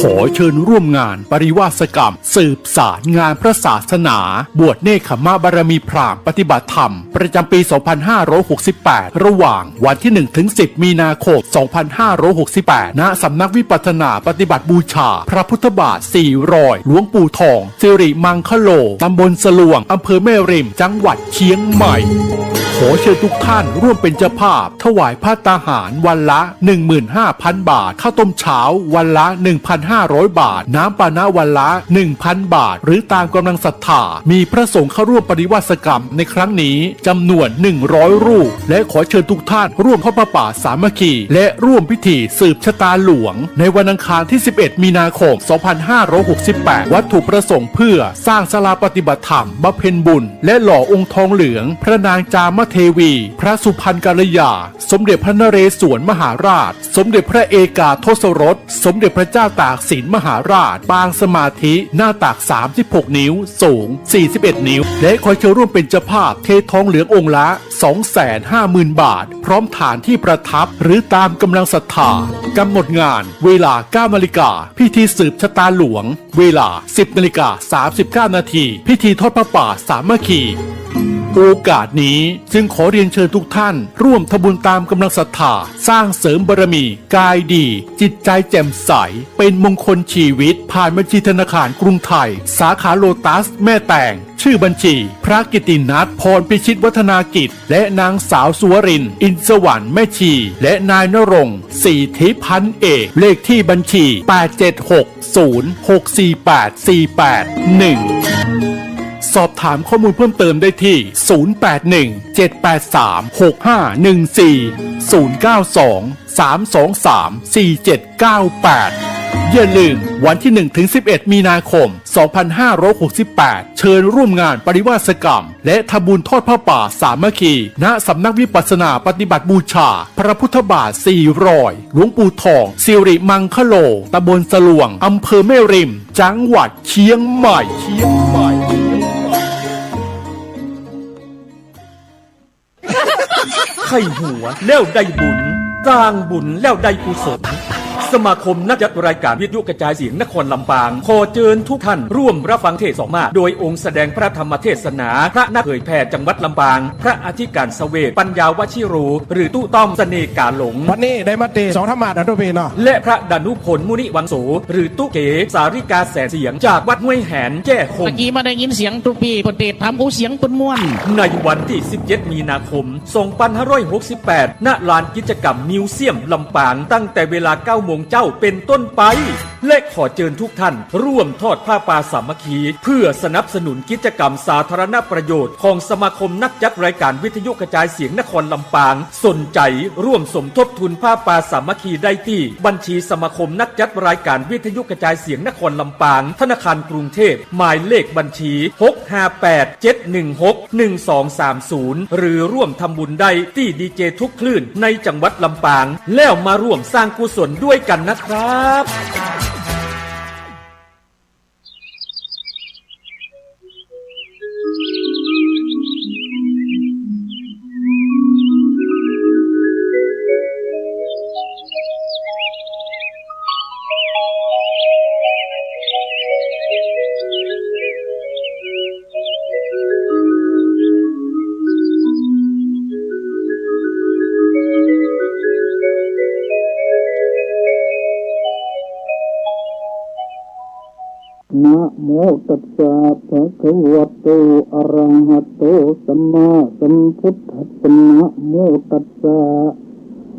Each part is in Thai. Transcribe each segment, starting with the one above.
ขอเชิญร่วมงานปริวาสกรรมสืบสารงานพระศาสนาบวชเนกขมาบารมีพราหมณ์ปฏิบัติธรรมประจำปี 2568 ระหว่างวันที่ 1-10 มีนาคม 2568 ณ สำนักวิปัสสนาปฏิบัติบูชาพระพุทธบาท400หลวงปู่ทองสิริมังคโลตำบลสลวงอำเภอแม่ริมจังหวัดเชียงใหม่ขอเชิญทุกท่านร่วมเป็นเจ้าภาพถวายผ้าตาหารวันละ 15,000 บาทข้าวต้มเช้าวันละ 1,500 บาทน้ำปานะวันละ 1,000 บาทหรือตามกำลังศรัทธามีพระสงฆ์เข้าร่วมปฏิวัติกรรมในครั้งนี้จำนวน100รูปและขอเชิญทุกท่านร่วมทอดผ้าป่าสามัคคีและร่วมพิธีสืบชะตาหลวงในวันอังคารที่ 11 มีนาคม 2568 วัตถุประสงค์เพื่อสร้างศาลาปฏิบัติธรรมบำเพ็ญบุญและหล่อองค์ทองเหลืองพระนางจามเทวีพระสุพรรณกัลยาสมเด็จพระนเรศวรมหาราชสมเด็จพระเอกาทศรสสมเด็จพระเจ้าตากสินมหาราชปางสมาธิหน้าตัก36 นิ้วสูง41 นิ้วและขอเชิญร่วมเป็นเจ้าภาพเททองเหลืององค์ละ 250,000 บาทพร้อมฐานที่ประทับหรือตามกำลังศรัทธากำหนดงานเวลา 9 นาฬิกาพิธีสืบชะตาหลวงเวลา 10 นาฬิกา 39 นาทีพิธีทอดผ้าป่าสามัคคีโอกาสนี้จึงขอเรียนเชิญทุกท่านร่วมทำบุญตามกำลังศรัทธาสร้างเสริมบารมีกายดีจิตใจแจ่มใสเป็นมงคลชีวิตผ่านบัญชีธนาคารกรุงไทยสาขาโลตัสแม่แตงชื่อบัญชีพระกิตินัทพรพิชิตวัฒนากิจและนางสาวสุวรินทร์อินสวรรค์แม่ชีและนายนรงค์ศรีทิพันธ์เอกเลขที่บัญชี 876064848 สอบถามข้อมูลเพิ่มเติมได้ที่ 081-783-6514-092-323-4798 อย่าลืมวันที่ 1-11 มีนาคม 2568 เชิญร่วมงานปริวาสกรรมและทำบุญทอดผ้าป่าสามัคคีณสำนักวิปัสสนาปฏิบัติบูชาพระพุทธบาท400หลวงปู่ทองสิริมังคโลตำบลสลวงอำเภอแม่ริมจังหวัดเชียงใหม่ไข่หัวแล้วได้บุญสร้างบุญแล้วได้กุศลสมาคมนักจัดรายการวิทยุกระจายเสียงนครลำปางขอเชิญทุกท่านร่วมรับฟังเทศน์สองมาโดยองค์แสดงพระธรรมเทศนาพระนักเผยแผ่จังหวัดลำปางพระอธิการเสวตปัญญาวชิโรหรือตู้ต้อมเสน่กาหลงวันนี้ได้มาเตสองธรรมะดันทุเบนและพระดานุพลมุนิวังโสหรือตู้เก๋สาริกาแสนเสียงจากวัดห้วยแหนแจ้คงเมื่อกี้มาได้ยินเสียงทุกปีปฏิเทศทำอู้เสียงตุ้นม่วนในวันที่ 17 มีนาคม 2568 ณ ลานกิจกรรมมิวเซียมลำปางตั้งแต่เวลา 9 โมงเจ้าเป็นต้นไปและขอเชิญทุกท่านร่วมทอดผ้าป่าสามัคคีเพื่อสนับสนุนกิจกรรมสาธารณประโยชน์ของสมาคมนักจัดรายการวิทยุกระจายเสียงนครลำปางสนใจร่วมสมทบทุนผ้าป่าสามัคคีได้ที่บัญชีสมาคมนักจัดรายการวิทยุกระจายเสียงนครลำปางธนาคารกรุงเทพหมายเลขบัญชี 658-716-1230 หรือร่วมทำบุญได้ที่ดีเจทุกคลื่นในจังหวัดลำปางแล้วมาร่วมสร้างกุศลด้วยกันนะครับนะโมตัสสะภะคะวะโตอะระหะโตสัมมาสัมพุทธัสสะนะโมตัสสะ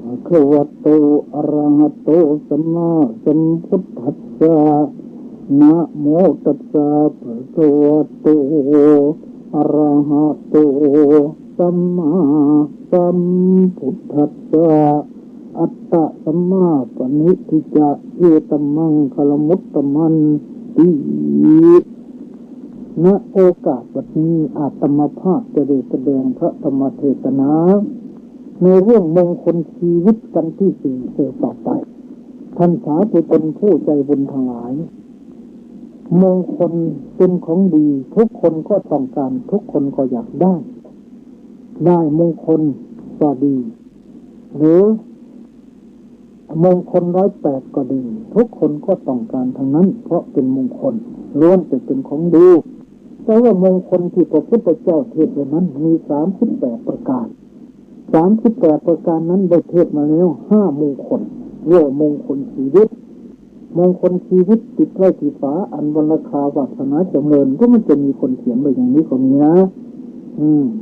ภะคะวะโตอะระหะโตสัมมาสัมพุทธัสสะนะโมตัสสะภะคะวะโตอะระหะโตสัมมาสัมพุทธัสสะอัตตะสัมมาปณิทิจะเอตัมมังคลมุตตมันณโอกาสวันนี้อาตมาภาพจะได้แสดงพระธรรมเทศนาในเรื่องมงคลชีวิตกันที่สี่เสือต่อไปท่านสาธุชนผู้ใจบุญทั้งหลายมงคลเป็นของดีทุกคนก็ต้องการทุกคนก็อยากได้มงคลก็ดีหรือ มงคล108ก็ดีทุกคนก็ต้องการทั้งนั้นเพราะเป็นมงคลล้วนแต่เป็นของดีแต่ว่ามงคลที่พระพุทธเจ้าเทศน์ไว้นั้นมี38ประการ38ประการนั้นได้เทศน์มาแล้ว5มงคลเรียกมงคลชีวิตมงคลชีวิตติดไว้ที่ฝาอันวรรคาวาสนาจำเริญก็มันจะมีคนเขียนไว้อย่างนี้ก็มีนะ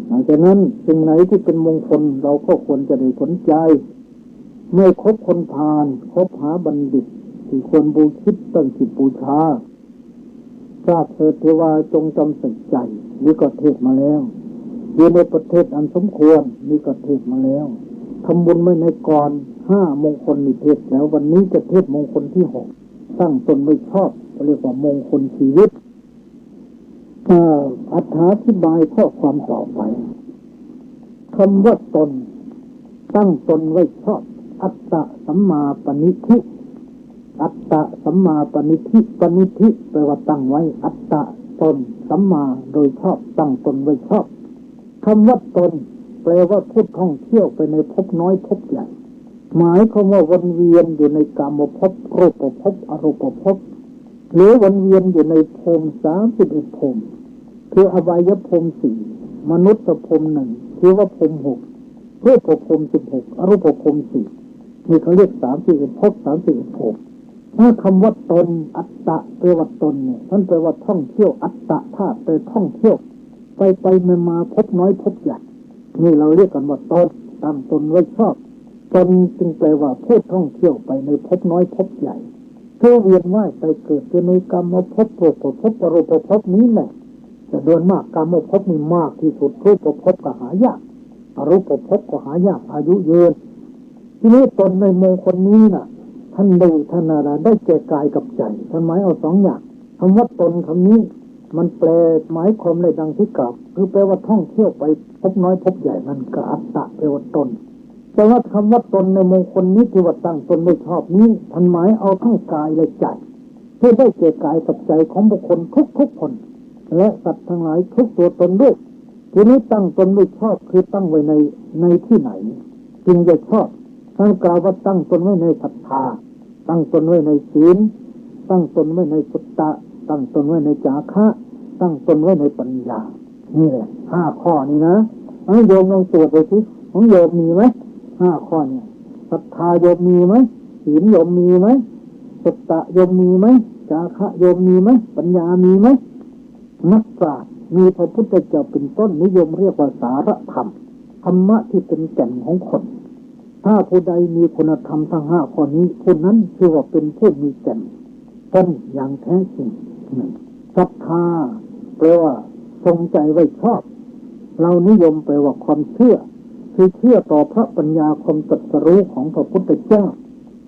หลังจากนั้นสิ่งไหนที่เป็นมงคลเราก็ควรจะได้สนใจเมื่อคบคนพาลคบหาบัณฑิตที่ควรบูชิตตั้งจิตบูชาทราบเถิดเทวาจงจำใส่ใจนี่ก็เทศมาแล้วอยู่ในประเทศอันสมควรนี่ก็เทศมาแล้วทำบุญไม่ในก่อน5มงคลนี่เทศแล้ววันนี้จะเทศมงคลที่6ตั้งตนไม่ชอบเรียกว่ามงคลชีวิตอธิบายข้อความต่อไปคำว่าตนตั้งตนไว้ชอบอัตตะสัมมาปณิธิอัตตะสัมมาปณิธิปณิธิแปลว่าตั้งไว้อัตตะตนสัมมาโดยชอบตั้งตนไว้ชอบคำว่าตนแปลว่าผู้ท่องเที่ยวไปในภพน้อยภพใหญ่หมายความว่าวนเวียนอยู่ในกามภพรูปภพอรูปภพหรือวนเวียนอยู่ในภูมิ31ภูมิคืออบายภูมิ4มนุษย์ภูมิ1คือว่าภูมิ6รูปภูมิ16อรูปภูมิ4นี่เขาเรียก31ภพ31ภูมิถ้าคำว่าตนอัตตะแปลว่าตนเนี่ยท่านแปลว่าท่องเที่ยวอัตตะธาตุไปท่องเที่ยวไปมาภพน้อยภพใหญ่นี่เราเรียกกันว่าตนตั้งตนไว้ชอบตนจึงแปลว่าผู้ท่องเที่ยวไปในภพน้อยภพใหญ่เที่ยวเวียนว่ายไปเกิดในกรรมภพรูปภพอรูปภพนี้แหละแต่โดยมากกรรมภพมีมากที่สุดรูปภพก็หายากอรูปภพก็หายากอายุยืนทีนี้ตนในมงคลนี้น่ะท่านดูท่านอะไรได้แก่กายกับใจท่านหมายเอา2อย่างคำว่าตนคำนี้มันแปลหมายความในดังที่กล่าวคือแปลว่าท่องเที่ยวไปพบน้อยพบใหญ่มันก็อัตตะแปลว่าตนแต่ว่าคำว่าตนในมงคลนี้ที่ว่าตั้งตนไม่ชอบนี้ท่านหมายเอาทั้งกายและใจเพื่อได้แก่กายกับใจของบุคคลทุกคนและสัตว์ทั้งหลายทุกตัวตนด้วยทีนี้ตั้งตนไม่ชอบคือตั้งไว้ในที่ไหนจึงจะชอบท่านกล่าวว่าตั้งตนไว้ในศรัทธาตั้งตนไว้ในศีลตั้งตนไว้ในสุตตะตั้งตนไว้ในจาคะตั้งตนไว้ในปัญญานี่แหละ5ข้อนี้นะโยมลองตรวจดูสิของโยมมีไหม5ข้อเนี่ยศรัทธาโยมมีไหมศีลโยมมีไหมสุตตะโยมมีไหมจาคะโยมมีไหมปัญญามีไหมนักปราชญ์มีพระพุทธเจ้าเป็นต้นนิยมเรียกว่าสารธรรมธรรมะที่เป็นแก่นของคนถ้าผู้ใดมีคุณธรรมทั้ง5ข้อนี้ผู้นั้นชื่อว่าเป็นผู้มีแก่นต้นอย่างแท้จริงศรัทธาแปลว่าทรงใจไว้ชอบเรานิยมแปลว่าความเชื่อคือเชื่อต่อพระปัญญาความตรัสรู้ของพระพุทธเจ้า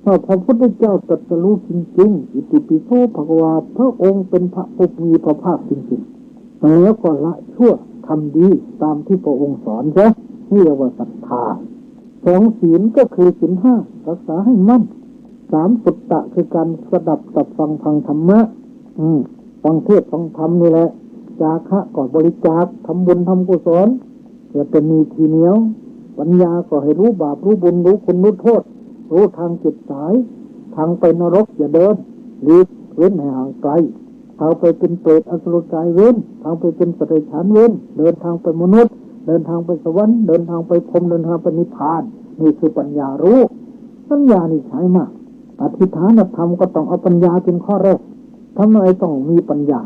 ว่าพระพุทธเจ้าตรัสรู้จริงๆอิติปิโสภควาพระองค์เป็นพระผู้มีพระภาคจริงๆแล้วก็ละชั่วทำดีตามที่พระองค์สอนใช่นี่เรียกว่าศรัทธา2ศีลก็คือศีล5รักษาให้มั่น3สุตตะคือการสดับตับฟังธรรมะฟังเทศน์ฟังธรรมนี่แหละจาคะก็บริจาคทำบุญทำกุศลอย่าเป็นมีทีเหนียวปัญญาก็ให้รู้บาปรู้บุญรู้คุณรู้โทษรู้ทางจิตสายทางไปนรกอย่าเดินหลีกเว้นให้ห่างไกลทางไปเป็นเปรตอสุรกายเว้นทางไปเป็นสัตว์เดรัจฉานเว้นเดินทางไปมนุษย์เดินทางไปสวรรค์เดินทางไปพรหมเดินทางไปนิพพานนี่คือปัญญารู้ปัญญานี่ใช้มากอธิษฐานธรรมก็ต้องเอาปัญญาเป็นข้อแรกทำไมต้องมีปัญญา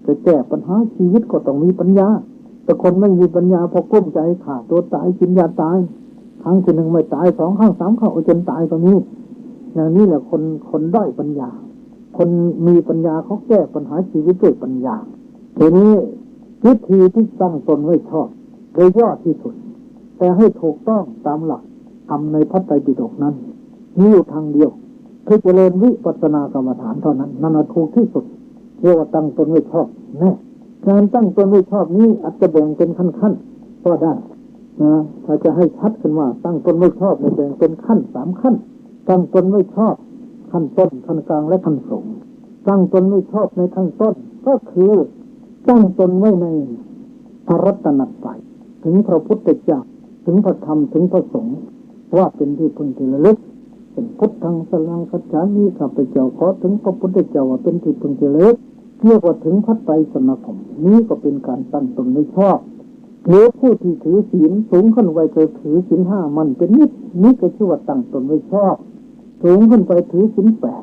จะแก้ปัญหาชีวิตก็ต้องมีปัญญาแต่คนไม่มีปัญญาพอกลุ้มใจขาดตัวตายกินยาตายครั้งที่1ไม่ตาย2ครั้ง3ครั้งจนตายตรงนี้อย่างนี้แหละคนด้อยปัญญาคนมีปัญญาเขาแก้ปัญหาชีวิตด้วยปัญญาทีนี้วิธีที่ตั้งตนไว้ชอบโดยย่อที่สุดแต่ให้ถูกต้องตามหลักทำในพระไตรปิฎกนั้นมีอยู่ทางเดียวคือเจริญวิปัสสนากรรมฐานเท่านั้นนั่นถูกที่สุดเรียกว่าตั้งตนไว้ชอบแน่การตั้งตนไว้ชอบนี้อาจจะแบ่งเป็นขั้นๆก็ได้นะถ้าจะให้ชัดขึ้นว่าตั้งตนไว้ชอบแบ่งเป็นขั้น3ขั้นตั้งตนไว้ชอบขั้นต้นขั้นกลางและขั้นสูงตั้งตนไว้ชอบในขั้นต้นก็คือตั้งตนไว้ในพระรัตนตรัยถึงพระพุทธเจ้าถึงพระธรรมถึงพระสงฆ์ว่าเป็นที่พึงที่ระลึก เป็นพุทธังสรังคัจฉามิข้าพเจ้าขอถึงพระพุทธเจ้าว่าเป็นที่พึงเลิศเรียกว่าถึงพระไตรสรณคมนี้ก็เป็นการตั้งตนไม่ชอบหรือผู้ที่ถือศีลสูงขึ้นไปจะถือศีลห้ามันเป็นนิดนี้ก็ชื่อว่าตั้งตนไม่ชอบสูงขึ้นไปถือศีลแปด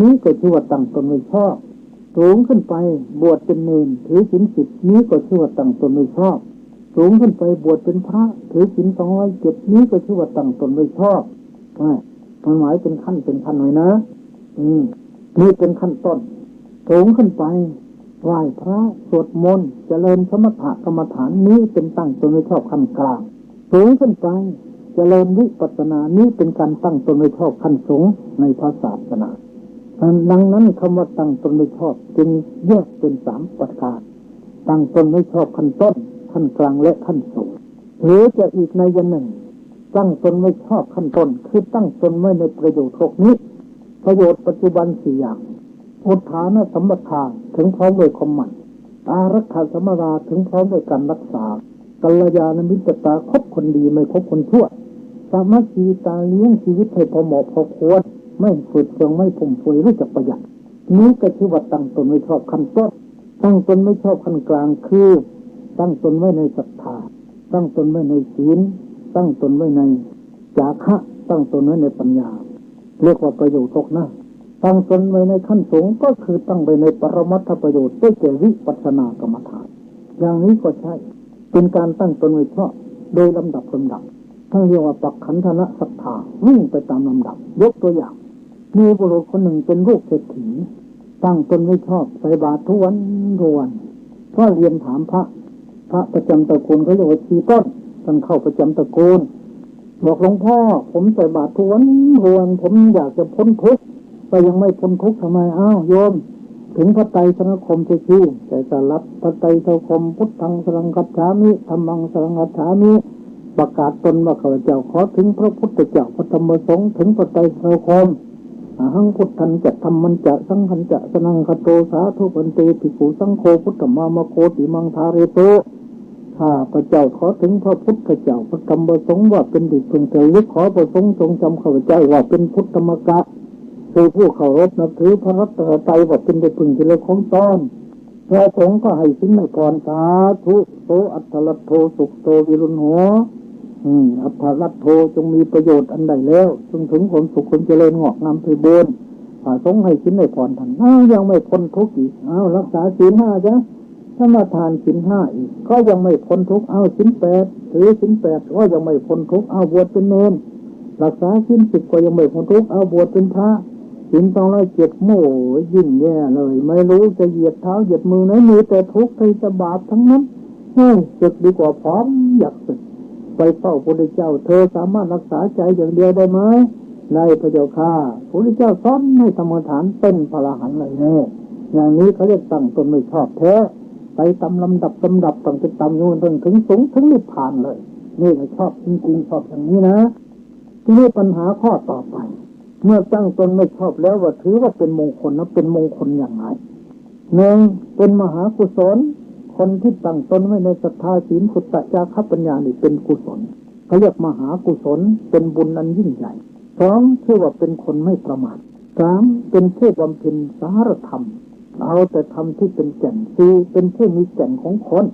นี้ก็ชื่อว่าตั้งตนไม่ชอบสูงขึ้นไปบวชเป็นเณรถือศีลสิบนี้ก็ชื่อว่าตั้งตนไม่ชอบสูงขึ้นไปบวชเป็นพระถือศีล207นี้ก็ชื่อว่าตั้งตนไม่ชอบมันหมายเป็นขั้นหน่อยนะนี่เป็นขั้นต้นสูงขึ้นไปไหว้พระสวดมนต์เจริญสมถกรรมฐานนี้เป็นตั้งตนไม่ชอบขั้นกลางสูงขึ้นไปเจริญวิปัสสนานี้เป็นการตั้งตนไม่ชอบขั้นสูงในพระศาสนาดังนั้นคำว่าตั้งตนไม่ชอบจึงแยกเป็น3ประการตั้งตนไม่ชอบขั้นต้นขั้นกลางและขั้นสูงหรือจะอีกในยะหนึ่งตั้งตนไม่ชอบขั้นต้นคือตั้งตนไว้ในประโยชน์พวกนี้ประโยชน์ปัจจุบัน4อย่างอุทานสัมปทาถึงพร้อมด้วยความหมั่นอารักขาสัมมาราถึงพร้อมด้วยการรักษากัลยาณมิตรตาคบคนดีไม่คบคนชั่วสามัคคีตาเลี้ยงชีวิตให้พอเหมาะพอควรไม่ฝืดเคืองไม่พุ่มเฟือยรู้จักประหยัดนี้ก็ชื่อว่าตั้งตนไม่ชอบขั้นต้นตั้งตนไม่ชอบขั้นกลางคือตั้งตนไว้ในศรัทธาตั้งตนไว้ในศีลตั้งตนไว้ในจาคะตั้งตนไว้ในปัญญาเรียกว่าประโยชน์ตกหน้าตั้งตนไว้ในขั้นสูงก็คือตั้งไว้ในปรมัตถประโยชน์ได้แก่วิปัสสนากรรมฐานอย่างนี้ก็ใช่เป็นการตั้งตนไว้ชอบโดยลำดับท่านเรียกว่าปักขันธนะศรัทธาวิ่งไปตามลำดับยกตัวอย่างมีบุรุษคนหนึ่งเป็นลูกเศรษฐีตั้งตนไว้ชอบใส่บาตรทุกวันก็เรียนถามพระประจำตระกูลเขาเรียกว่าชีต้นท่านเข้าประจำตระกูลบอกหลวงพ่อผมใส่บาตรทุกวันผมอยากจะพ้นทุกข์ก็ยังไม่พ้นทุกข์ทำไมโยมถึงพระไตรสรณคมจะชื่อแต่จะรับพระไตรสรณคมพุทธังสรังคัจฉามิธัมมังสรังคัจฉามิประกาศตนว่าข้าพเจ้าขอถึงพระพุทธเจ้าพระธรรมสงฆ์ถึงพระไตรสรณคมหังพุทธันจะธรรมันจะสังฆันจะสนังคโตสาธุปันเตภิกขุสังโฆพุทธมามโคติมังทาเรโตข้าพระเจ้าขอถึงพระพุทธเจ้าพระธรรมสงฆ์ว่าเป็นดิบพึงเถิดขอประสงค์ทรงจำข้าพเจ้าว่าเป็นพุทธมกะคือผู้เคารพนับถือพระรัตนตรัยว่าเป็นดิบพึงเถิดของตนพระสงฆ์ก็ให้สินในพรสาธุโตอัตตลัตโธสุขโตวิรุณโหอัตถลัตโธจงมีประโยชน์อันใดแล้วจงถึงผลสุขคนเจริญงอกงามไพบูรณ์สงฆ์ให้สินในพรท่านยังไม่พ้นทุกข์อีกรักษาศีล5จ้ะถ้ามาทานศีล5อีกก็ยังไม่พ้นทุกข์ศีล8ถือศีล8ก็ยังไม่พ้นทุกข์บวชเป็นเณรรักษาศีล10ก็ยังไม่พ้นทุกข์บวชเป็นพระศีล207โม่ยิ่งแย่เลยไม่รู้จะเหยียดเท้าเหยียดมือไหนมีแต่ทุกข์แต่บาปทั้งนั้นศึกดีกว่าพร้อมอยากศึกไปเฝ้าพระพุทธเจ้าเธอสามารถรักษาใจอย่างเดียวได้ไหมในพระเจ้าข้าพระพุทธเจ้าสอนให้ธรรมฐานเป็นพระอรหันต์เลยแน่อย่างนี้เขาเรียกตั้งตนไม่ชอบแท้ไปตามลำดับตั้งแต่ต่ำจนถึงสูงถึงนิพพานเลยนี่ไม่ชอบจริงๆชอบอย่างนี้นะที่นี่ปัญหาข้อต่อไปเมื่อตั้งตนไม่ชอบแล้วว่าถือว่าเป็นมงคลนะเป็นมงคลอย่างไร1เป็นมหากุศลคนที่ตั้งตนไว้ในศรัทธาศีลสุตตะจาคะปัญญานี่เป็นกุศลเขาเรียกมหากุศลเป็นบุญอันยิ่งใหญ่2ชื่อว่าเป็นคนไม่ประมาท3เป็นผู้บำเพ็ญสารธรรมเอาแต่ทำที่เป็นแก่น4เป็นผู้มีแก่นของคน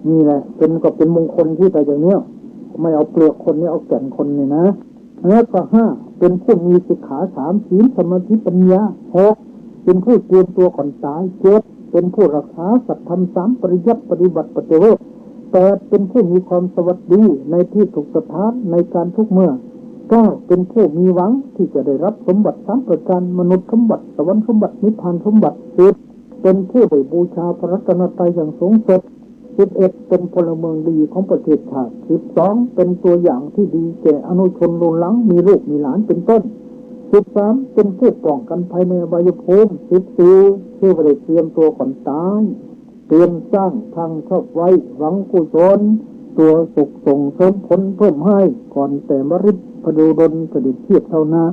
นี่แหละก็เป็นมงคลที่แต่อย่างเนี้ยไม่เอาเปลือกคนนี่เอาแก่นคนนี่นะแล้วก็5เป็นผู้มีสิกขา3ศีลสมาธิปัญญา6เป็นผู้เตรียมตัวก่อนตาย7เป็นผู้รักษาสัตธรรม3ปริยัติปฏิบัติปฏิเวท8เป็นผู้มีความสวัสดีในที่ถูกสถานในการทุกเมื่อ9เป็นผู้มีหวังที่จะได้รับสมบัติ3ประการมนุษย์สมบัติสวรรค์สมบัตินิพพานสมบัติ10เป็นผู้ได้บูชาพระรัตนตรัยอย่างสูงสุด11เป็นพลเมืองดีของประเทศชาติ12เป็นตัวอย่างที่ดีแก่อนุชนรุ่นหลังมีลูกมีหลานเป็นต้น13เป็นผู้ป้องกันภัยในอบายภูมิ14ชื่อว่าได้เตรียมตัวก่อนตายเตรียมสร้างทางชอบไว้หวังกุศลตัวสุขส่งเสริมผลเพิ่มให้ก่อนแต่มฤตพดูดลกระดิษฐ์เทียบเท่านา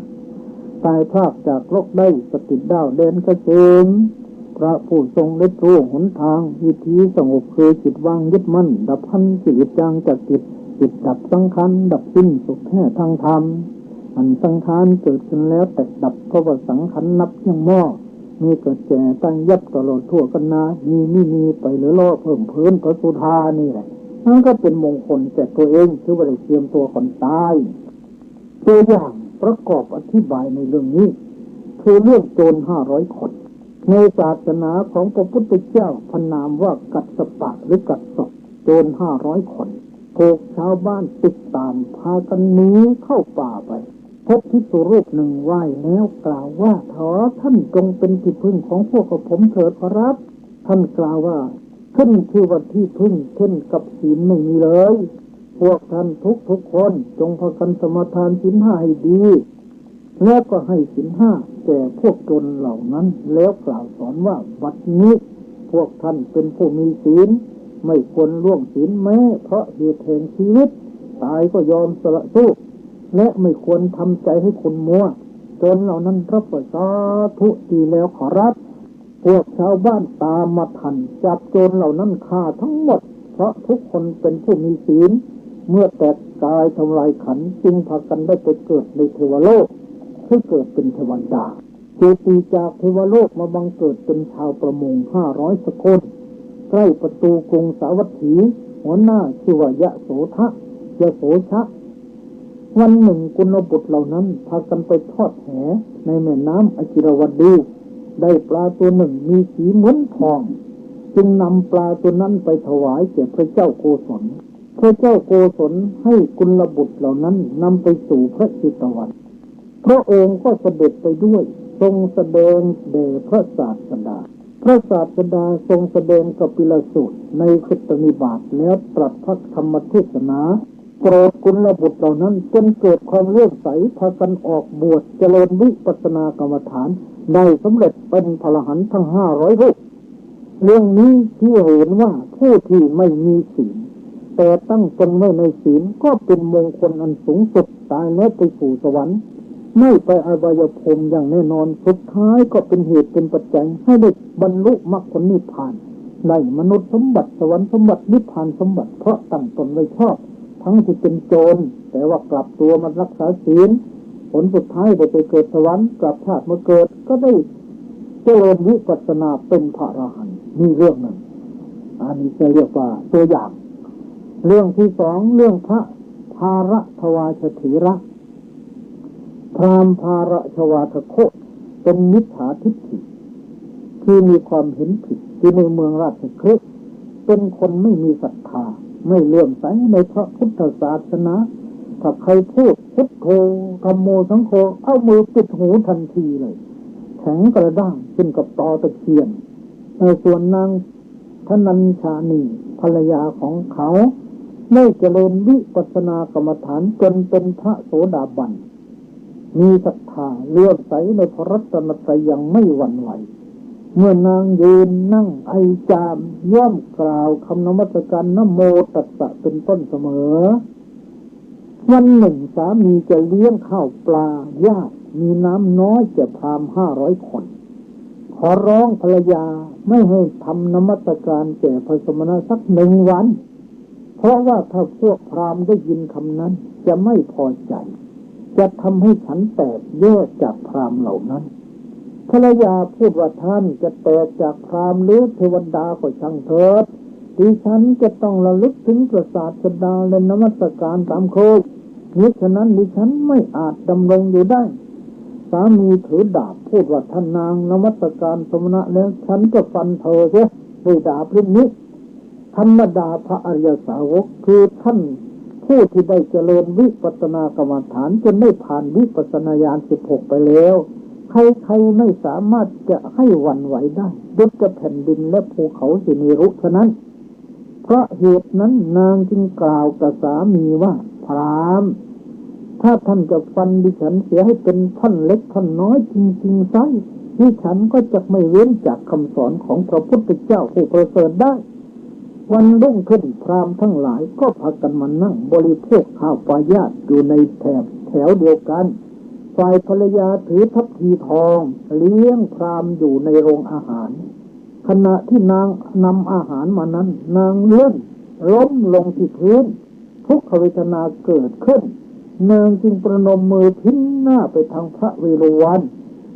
ตายพรากจากโลกได้สติดดาวแดนเกษมพระผู้ทรงได้รู้หนทางวิธีสงบคือจิตวางยึดมั่นดับพันกิเลสจางจากจิตดับสังขารดับสิ้นสุขแท้ทางธรรม อันสังขารเกิดขึ้นแล้วแต่ดับเพราะว่าสังขารนับยังหม้อมีเกิดแก่ตั้งยับตลอดทั่วกันนามีไปหรือล่อเพิ่มเพิ่นพระสุธานี่แหละนั่นก็เป็นมงคลแก่ตัวเองคือว่าได้เตรียมตัวก่อนตายตัวอย่างประกอบอธิบายในเรื่องนี้คือเรื่องโจร500 คนในศาสนาของพระพุทธเจ้าพระนามว่ากัสสปะหรือกัสสปโจร500 คนถูกชาวบ้านติดตามพากันหนีเข้าป่าไปพบภิกษุรูปหนึ่งไหว้แล้วกล่าวว่าขอท่านจงเป็นที่พึ่งของพวกผมเถิดขอรับท่านกล่าวว่าขึ้นชื่อว่าที่พึ่งเช่นกับศีลไม่มีเลยพวกท่านทุกคนจงพากันสมาทานศีล 5ให้ดีแล้วก็ให้ศีล 5แก่พวกโจรเหล่านั้นแล้วกล่าวสอนว่าบัดนี้พวกท่านเป็นผู้มีศีลไม่ควรล่วงศีลแม้เพราะเหตุแห่งชีวิตตายก็ยอมสละสู้และไม่ควรทำใจให้คนมัวโจรเหล่านั้นรับว่าสาธุดีแล้วขอรับพวกชาวบ้านตามมาทันจับโจรเหล่านั้นฆ่าทั้งหมดเพราะทุกคนเป็นผู้มีศีลเมื่อแตกกายทำลายขันธ์จึงพากันได้ไปเกิดในเทวโลกให้เกิดเป็นเทวดาจูตีจากเทวโลกมาบังเกิดเป็นชาวประมง500 คนใกล้ประตูกรุงสาวัตถีหัวหน้าชื่อว่ายะโสชะวันหนึ่งกุลบุตรเหล่านั้นพากันไปทอดแหในแม่น้ำอจิรวดีได้ปลาตัวหนึ่งมีสีเหมือนทองจึงนำปลาตัวนั้นไปถวายแก่พระเจ้าโกศลพระเจ้าโกศลให้กุลบุตรเหล่านั้นนำไปสู่พระจิตวัฏพระองค์ก็เสด็จไปด้วยทรงแสดงแด่พระศาสดาพระศาสดาทรงแสดงกัปปิลสูตรในคริสตนิบาตแล้วตรัสพระธรรมเทศนาโปรดกุลบุตรเหล่านั้นจนเกิดความเลื่อมใสพากันออกบวชเจริญวิปัสสนากรรมฐานได้สำเร็จเป็นพระอรหันต์ทั้ง500 รูปเรื่องนี้ที่เห็นว่าผู้ที่ไม่มีศีลแต่ตั้งตนไว้ในศีลก็เป็นมงคลอันสูงสุดตายแล้วไปสู่สวรรค์ไม่ไปอบายภูมิอย่างแน่นอนสุดท้ายก็เป็นเหตุเป็นปัจจัยให้ได้บรรลุมรรคผลนิพพานได้มนุษย์สมบัติสวรรค์สมบัตินิพพานสมบัติเพราะตั้งตนไว้ชอบทั้งที่เป็นโจรแต่ว่ากลับตัวมารักษาศีลผลสุดท้ายได้ไปเกิดสวรรค์กลับชาติมาเกิดก็ได้เจริญวิปัสสนาเป็นพระอรหันต์นี่เรื่องนั้นอันนี้จะเรียกว่าตัวอย่างเรื่องที่สองเรื่องพระภารทวาชถีระพราหมณ์ภารชวาทโคเป็นมิจฉาทิฏฐิคือมีความเห็นผิดที่ในเมืองราชคฤห์เป็นคนไม่มีศรัทธาไม่เลื่อมใสในพระพุทธศาสนาถ้าใครพูดพุทโธธัมโมสังโฆเอามือปิดหูทันทีเลยแข็งกระด้างขึ้นกับตอตะเคียนในส่วนนางธนัญชานีภรรยาของเขาได้เจริญวิปัสสนากรรมฐานจนเป็นพระโสดาบันมีศรัทธาเลื่อมใสในพระรัตนตรัยยังไม่หวั่นไหวเมื่อนางยืนนั่งไอจามย่อมกล่าวคำนมัสการนะโมตัสสะเป็นต้นเสมอวันหนึ่งสามีจะเลี้ยงข้าวปลาญาติมีน้ำน้อยแก่พราหมณ์500 คนขอร้องภรรยาไม่ให้ทำนมัสการแก่พระสมณะสัก1 วันเพราะว่าถ้าพวกพราหมณ์ได้ยินคำนั้นจะไม่พอใจจะทำให้ฉันแตกแยกจากพราหมณ์เหล่านั้นภรรยาพูดว่าท่านจะแตกจากพราหมณ์หรือเทวดาก็ช่างเถิดดิฉันจะต้องระลึกถึงพระศาสดาและนมัสการตามเคยมิฉะนั้นดิฉันไม่อาจดำรงอยู่ได้สามีถือดาบพูดว่าท่านนางนมัสการสมณะแล้วฉันจะฟันเธอเสียด้วยดาบเล่มนี้ธรรมดาพระอริยสาวกคือท่านผู้ที่ได้เจริญวิปัสสนากรรมฐานจนได้ผ่านวิปัสสนาญาณ16ไปแล้วใครๆไม่สามารถจะให้หวั่นไหวได้ดุจจะแผ่นดินและภูเขาสิเนรุฉะนั้นเพราะเหตุนั้นนางจึงกล่าวกับสามีว่าพราหมณ์ถ้าท่านจะฟันดิฉันเสียให้เป็นท่อนเล็กท่อนน้อยจริงๆไซดิฉันก็จะไม่เว้นจากคำสอนของพระพุทธเจ้าผู้ประเสริฐได้วันรุ่งขึ้นพราหมณ์ทั้งหลายก็พากันมานั่งบริโภคข้าวปลายาตอยู่ในแถวเดียวกันฝ่ายภรรยาถือทัพพีทองเลี้ยงพราหมณ์อยู่ในโรงอาหารขณะที่นางนำอาหารมานั้นนางเลื่อนล้มลงที่พื้นทุกขเวทนาเกิดขึ้น นางจึงประนมมือพิ้นหน้าไปทางพระเวฬุวัน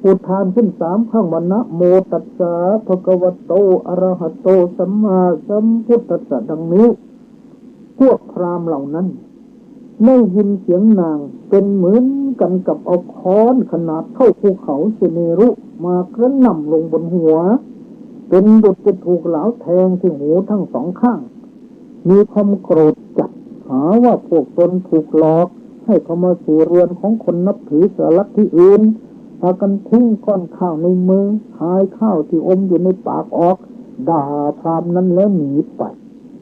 อุทานขึ้น3 ครั้งว่านะโมตัสสะภะคะวะโตอะระหะโตสัมมาสัมพุทธัสสะดังนี้พวกพราหมณ์เหล่านั้นได้ยินเสียงนางเป็นเหมือนกันกับเอาค้อนขนาดเท่าภูเขาเสเนรุมากระหน่ำลงบนหัวเป็นดุจจะถูกเหลาแทงที่หูทั้ง2 ข้างมีความโกรธจัดหาว่าพวกตนถูกหลอกให้เข้ามาสู่เรือนของคนนับถือศาสนาที่อื่นพากันทิ้งก้อนข้าวในมือหายข้าวที่อมอยู่ในปากออกด่าพราหมณ์นั้นแล้วหนีไป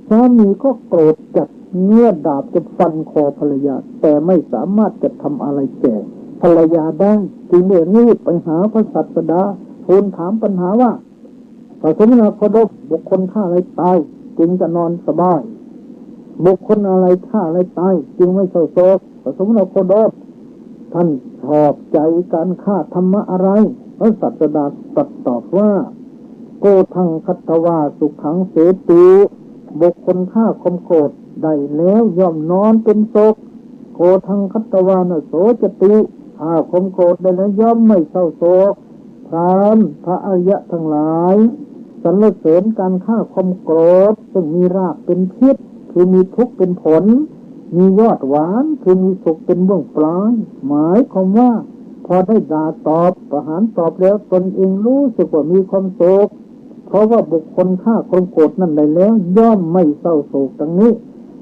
สามีก็โกรธจัดเงื่อดาบจะฟันคอภรรยาแต่ไม่สามารถจะทำอะไรแก่ภรรยาได้จึงเดินรีบไปหาพระศาสดาทูลถามปัญหาว่าพระสมณโคดมบุคคลฆ่าอะไรตายจึงจะนอนสบายบุคคลอะไรฆ่าอะไรตายจึงไม่เศร้าโศกพระสมณโคดมท่านชอบใจการฆ่าธรรมะอะไรพระศาสดาตรัสตอบว่าโกทังคัตถวาสุขังเสตุบุคคลฆ่าความโกรธได้แล้วย่อมนอนเป็นโศกโกทังคัตถวานะโสจติฆ่าความโกรธได้แล้วย่อมไม่เศร้าโศกพราหมณ์พระอริยะทั้งหลายสรรเสริญการฆ่าความโกรธซึ่งมีรากเป็นพิษคือมีทุกข์เป็นผลมียอดหวานคือมีสุขเป็นเบื้องปลายหมายความว่าพอได้ด่าตอบประหารตอบแล้วตนเองรู้สึกว่ามีความสุขเพราะว่าบุคคลฆ่าความโกรธนั่นได้แล้วย่อมไม่เศร้าโศกดังนี้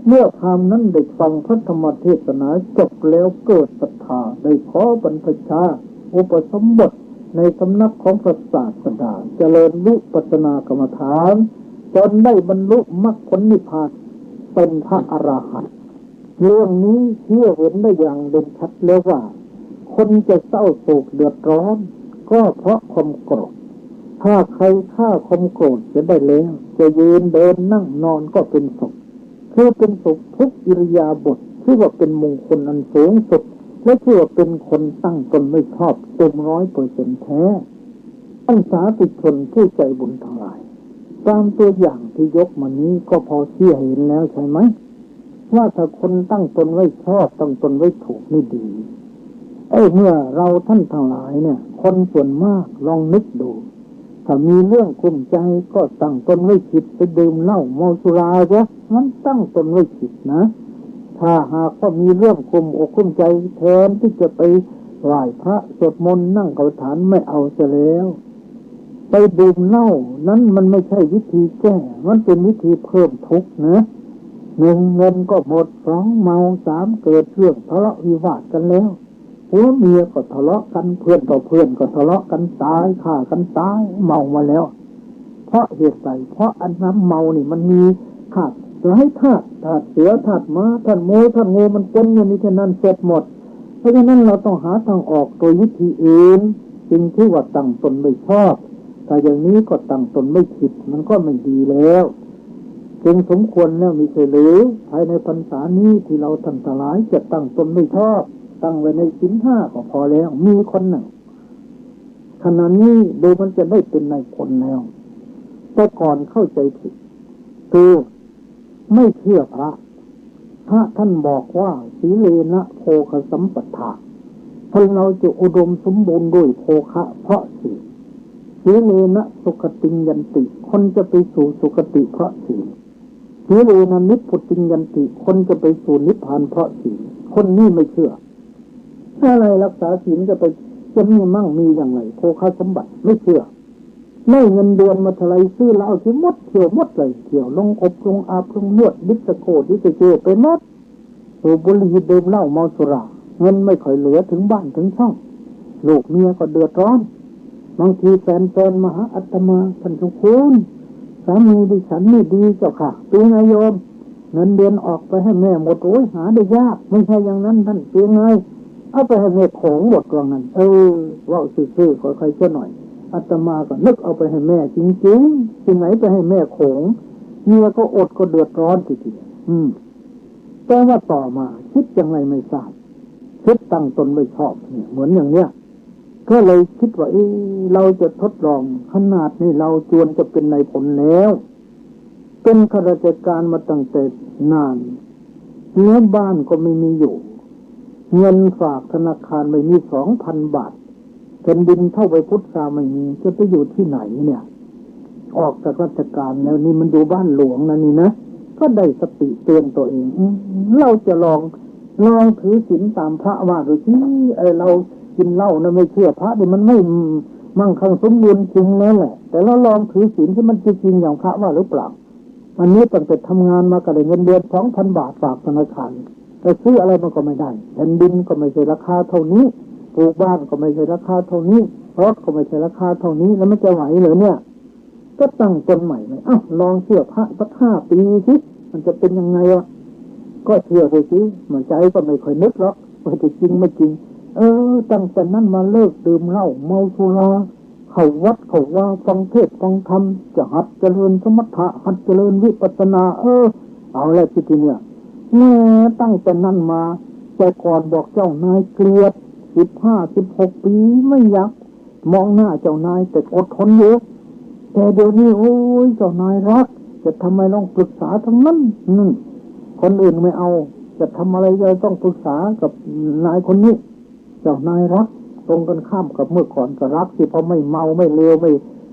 เมื่อพราหมณ์นั้นได้ฟังพระธรรมเทศนาจบแล้วเกิดศรัทธาได้ขอบรรพชาอุปสมบทในสำนักของพระศาสดาเจริญวิปัสสนากรรมฐานจนได้บรรลุมรรคผลนิพพานเป็นพระอรหันต์เรื่องนี้เชื่อเห็นได้อย่างเด่นชัดแล้วว่าคนจะเศร้าโศกเดือดร้อนก็เพราะความโกรธถ้าใครฆ่าความโกรธจะได้แล้วจะยืนเดินนั่งนอนก็เป็นสุขคือเป็นสุขทุกอิริยาบถที่ว่าเป็นมงคลอันสูงสุดและที่ว่าเป็นคนตั้งตนไม่ชอบเต็ม100%แท้ท่านสาธุชนผู้ใจบุญทั้งหลายตามตัวอย่างที่ยกมานี้ก็พอเชื่อเห็นแล้วใช่ไหมว่าถ้าคนตั้งตนไว้ชอบตั้งตนไว้ถูกนี่ดีเมื่อเราท่านทั้งหลายเนี่ยคนส่วนมากลองนึกดูถ้ามีเรื่องกลุ้มใจก็ตั้งตนไว้ผิดไปดื่มเหล้าเมาสุราจ้ะมันตั้งตนไว้ผิดนะถ้าหากว่ามีเรื่องกลุ้มอกกลุ้มใจแทนที่จะไปไหว้พระสวดมนต์นั่งกรรมฐานไม่เอาเสียแล้วไปดื่มเหล้านั้นมันไม่ใช่วิธีแก้มันเป็นวิธีเพิ่มทุกข์นะ1เงินก็หมด2เมา3เกิดเรื่องทะเลาะวิวาทกันแล้วผัวเมียก็ทะเลาะกันเพื่อนต่อเพื่อนก็ทะเลาะกันตายฆ่ากันตายเมามาแล้วเพราะเหตุใดเพราะอันน้ำเมานี่มันมีธาตุหลายธาตุเสือธาตุม้าธาตุธาตุงูมันปนอยู่ในที่นั้นเสร็จหมดเพราะฉะนั้นเราต้องหาทางออกโดยวิธีอื่นสิ่งที่ว่าตั้งตนไม่ชอบถ้าอย่างนี้ก็ตั้งตนไม่ผิดมันก็ไม่ดีแล้วจึงสมควรแล้วมีเฉลือภายในพรรษานี้ที่เราทั้งหลายจะตั้งตนไม่ชอบตั้งไว้ในศีล5ก็พอแล้วมีคนหนึ่งขณะนี้ดูมันจะได้เป็นนายพลแล้วแต่ก่อนเข้าใจผิดคือไม่เชื่อพระท่านบอกว่าสีเลนะโภคสัมปทาท่านเราจะอุดมสมบูรณ์ด้วยโภคะเพราะศีลสีเลนะสุขติยันติคนจะไปสู่สุคติเพราะศีลสีเลนะนิพพุติยันติคนจะไปสู่นิพพานเพราะศีลคนนี้ไม่เชื่ออะไรรักษาศีลจะมีมั่งมีอย่างไรโภคะสมบัติไม่เชื่อไม่เงินเดือนมาเท่าไรซื้อเหล้าที่หมดเที่ยวหมดเลยเที่ยวลงอบลงอาบลงนวดดิสโก้ดิสเจไปหมดสูบบุหรี่ดื่มเหล้าเมาสุราเงินไม่ค่อยเหลือถึงบ้านถึงช่องลูกเมียก็เดือดร้อนบางทีแฟนมาหาอาตมาท่านทุกคนสามีดิฉันไม่ดีเจ้าค่ะเป็นไงโยมเงินเดือนออกไปให้แม่หมดโอ้ยหาได้ยากไม่ใช่อย่างนั้นท่านเป็นไงเอาไปให้แม่โขงหมดกองนั้นว่าซื่อๆขอใครเชื่อหน่อยอาตมาก็นึกเอาไปให้แม่จริงๆที่ไหนไปให้แม่โขงเมียก็อดก็เดือดร้อนทีเดียวแต่ว่าต่อมาคิดอย่างไรไม่ทราบคิดตั้งตนไม่ชอบเนี่ยเหมือนอย่างเนี้ยก็เลยคิดว่าเราจะทดลองขนาดนี้เราจวนจะเป็นนายพลแล้วเป็นข้าราชการมาตั้งแต่นานเนื้อบ้านก็ไม่มีอยู่ เงินฝากธนาคารไม่มี 2,000 บาทแผ่นดินเท่าไปพุทธาไม่มีจะไปอยู่ที่ไหนเนี่ยออกจากราชการแล้วนี่มันดูบ้านหลวงนะนี่นะก็ได้สติเตือนตัวเองเราจะลองถือศีลตามพระว่าดูที่เรากินเหล้านะไม่เชื่อพระนี่มันไม่มั่งคั่งสมบูรณ์จริงแล้วแหละแต่เราลองถือศีลที่มันจริงอย่างพระว่าหรือเปล่าอันนี้ตั้งแต่ทำงานมาก็ได้เงินเดือน 2,000 บาทฝากธนาคารแต่ซื้ออะไรมันก็ไม่ได้แผ่นดินก็ไม่ใช่ราคาเท่านี้ปลูกบ้านก็ไม่ใช่ราคาเท่านี้รถก็ไม่ใช่ราคาเท่านี้แล้วมันจะไหวเหรอเนี่ยก็ตั้งตนใหม่เลยลองเชื่อพระสัก5 ปีสิมันจะเป็นยังไงวะก็เชื่อไปสิมันใจก็ไม่ค่อยนึกหรอกว่าจะจริงไม่จริงตั้งแต่นั้นมาเลิกดื่มเหล้าเมาสุราเข้าวัดเข้าว่าฟังเทศน์ฟังธรรมจะหัดเจริญสมถะหัดเจริญวิปัสสนาเอาแล้วทีเนี่ยตั้งแต่นั้นมาแต่ก่อนบอกเจ้านายเกลียด15-16 ปีไม่อยากมองหน้าเจ้านายแต่อดทนเยอะแต่เดี๋ยวนี้โอ้ยเจ้านายรักจะทำไมต้องปรึกษาทั้งนั้นคนอื่นไม่เอาจะทำอะไรจะต้องปรึกษากับนายคนนี้เจ้านายรักตรงกันข้ามกับเมื่อก่อนก็รักที่พอไม่เมาไม่เลวไม่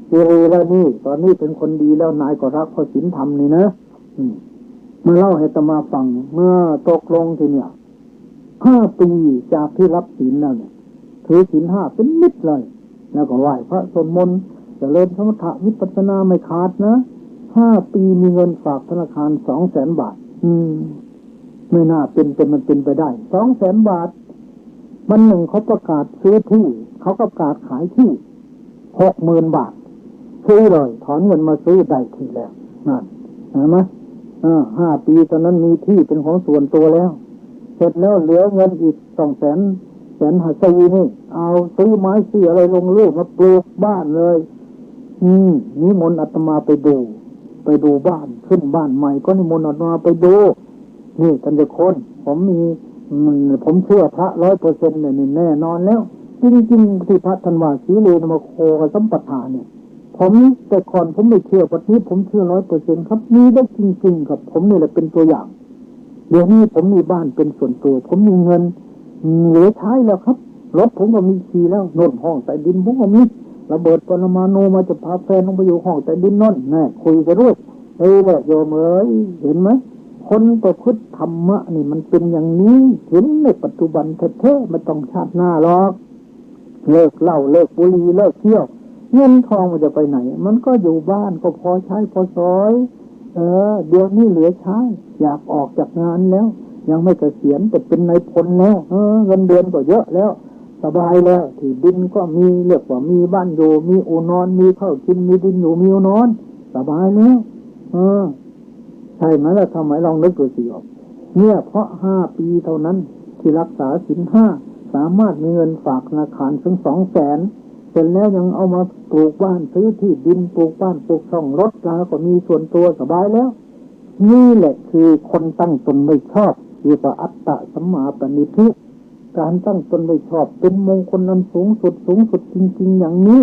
เกเรแล้วนี่ตอนนี้เป็นคนดีแล้วนายก็รักเพราะศีลธรรมนี่นะมาเล่าให้อาตมาฟังเมื่อตกลงทีเนี่ย5 ปีจากที่รับศีลแล้วเนี่ยถือศีล 5เป็นนิดเลยแล้วก็ไหว้พระสวดมนต์เจริญสมถะวิปัสสนาไม่ขาดนะ5 ปีมีเงินฝากธนาคาร 200,000 บาทไม่น่ามันเป็นไปได้ 200,000 บาทวันหนึ่งเขาประกาศซื้อที่เขาประกาศขายที่ 60,000 บาทซื้อเลยถอนเงินมาซื้อได้ที่แล้วนั่นเห็นไหม5 ปีตอนนั้นมีที่เป็นของส่วนตัวแล้วเสร็จแล้วเหลือเงินอีก200,000 นี่เอาซื้อไม้ซื้ออะไรลงรูปมาปลูกบ้านเลยนิมนต์อาตมาไปดูบ้านขึ้นบ้านใหม่ก็นิมนต์อาตมาไปดูนี่ท่านเจ้าคนผมเชื่อพระ 100% เนี่ยแน่นอนแล้วจริงๆที่พระท่านว่าสีเลนมโคกับสัมปทานเนี่ยผมแต่ก่อนผมไม่เชื่อปัจจุบันผมเชื่อ 100% ครับมีได้จริงๆครับผมนี่แหละเป็นตัวอย่างเดี๋ยวนี้ผมมีบ้านเป็นส่วนตัวผมมีเงินเหลือใช้แล้วครับรถผมก็มีขี่แล้วโน่นห้องใต้ดินผมก็มีระเบิดปรมาณูมาจะพาแฟนลงไปอยู่ห้องใต้ดินนั่นแน่คุยกันด้วยแหละโยมเห็นไหมคนประพฤติธรรมะนี่มันเป็นอย่างนี้เห็นในปัจจุบันแท้ๆไม่ต้องชาติหน้าหรอกเลิกเหล้าเลิกบุหรี่เลิกเที่ยวเงินทองมันจะไปไหนมันก็อยู่บ้านก็พอใช้พอสอยเดี๋ยวนี้เหลือใช้อยากออกจากงานแล้วยังไม่เกษียณแต่เป็นนายพลแล้วเงินเดือนก็เยอะแล้วสบายแล้วที่ดินก็มีเรียกว่ามีบ้านอยู่มีอู่นอนมีข้าวกินมีดินอยู่มีอู่นอนสบายแล้วใช่ไหมล่ะทำไมลองนึกดูสิเนี่ยเพราะ5 ปีเท่านั้นที่รักษาศีล 5สามารถมีเงินฝากธนาคารถึง 200,000เสร็จแล้วยังเอามาปลูกบ้านซื้อที่ดินปลูกบ้านปลูกช่องรถแล้วก็มีส่วนตัวสบายแล้วนี่แหละคือคนตั้งตนไม่ชอบเรียกว่าอัตตะสัมมาปณิธิการตั้งตนไม่ชอบเป็นมงคลนั้นสูงสุดจริงๆอย่างนี้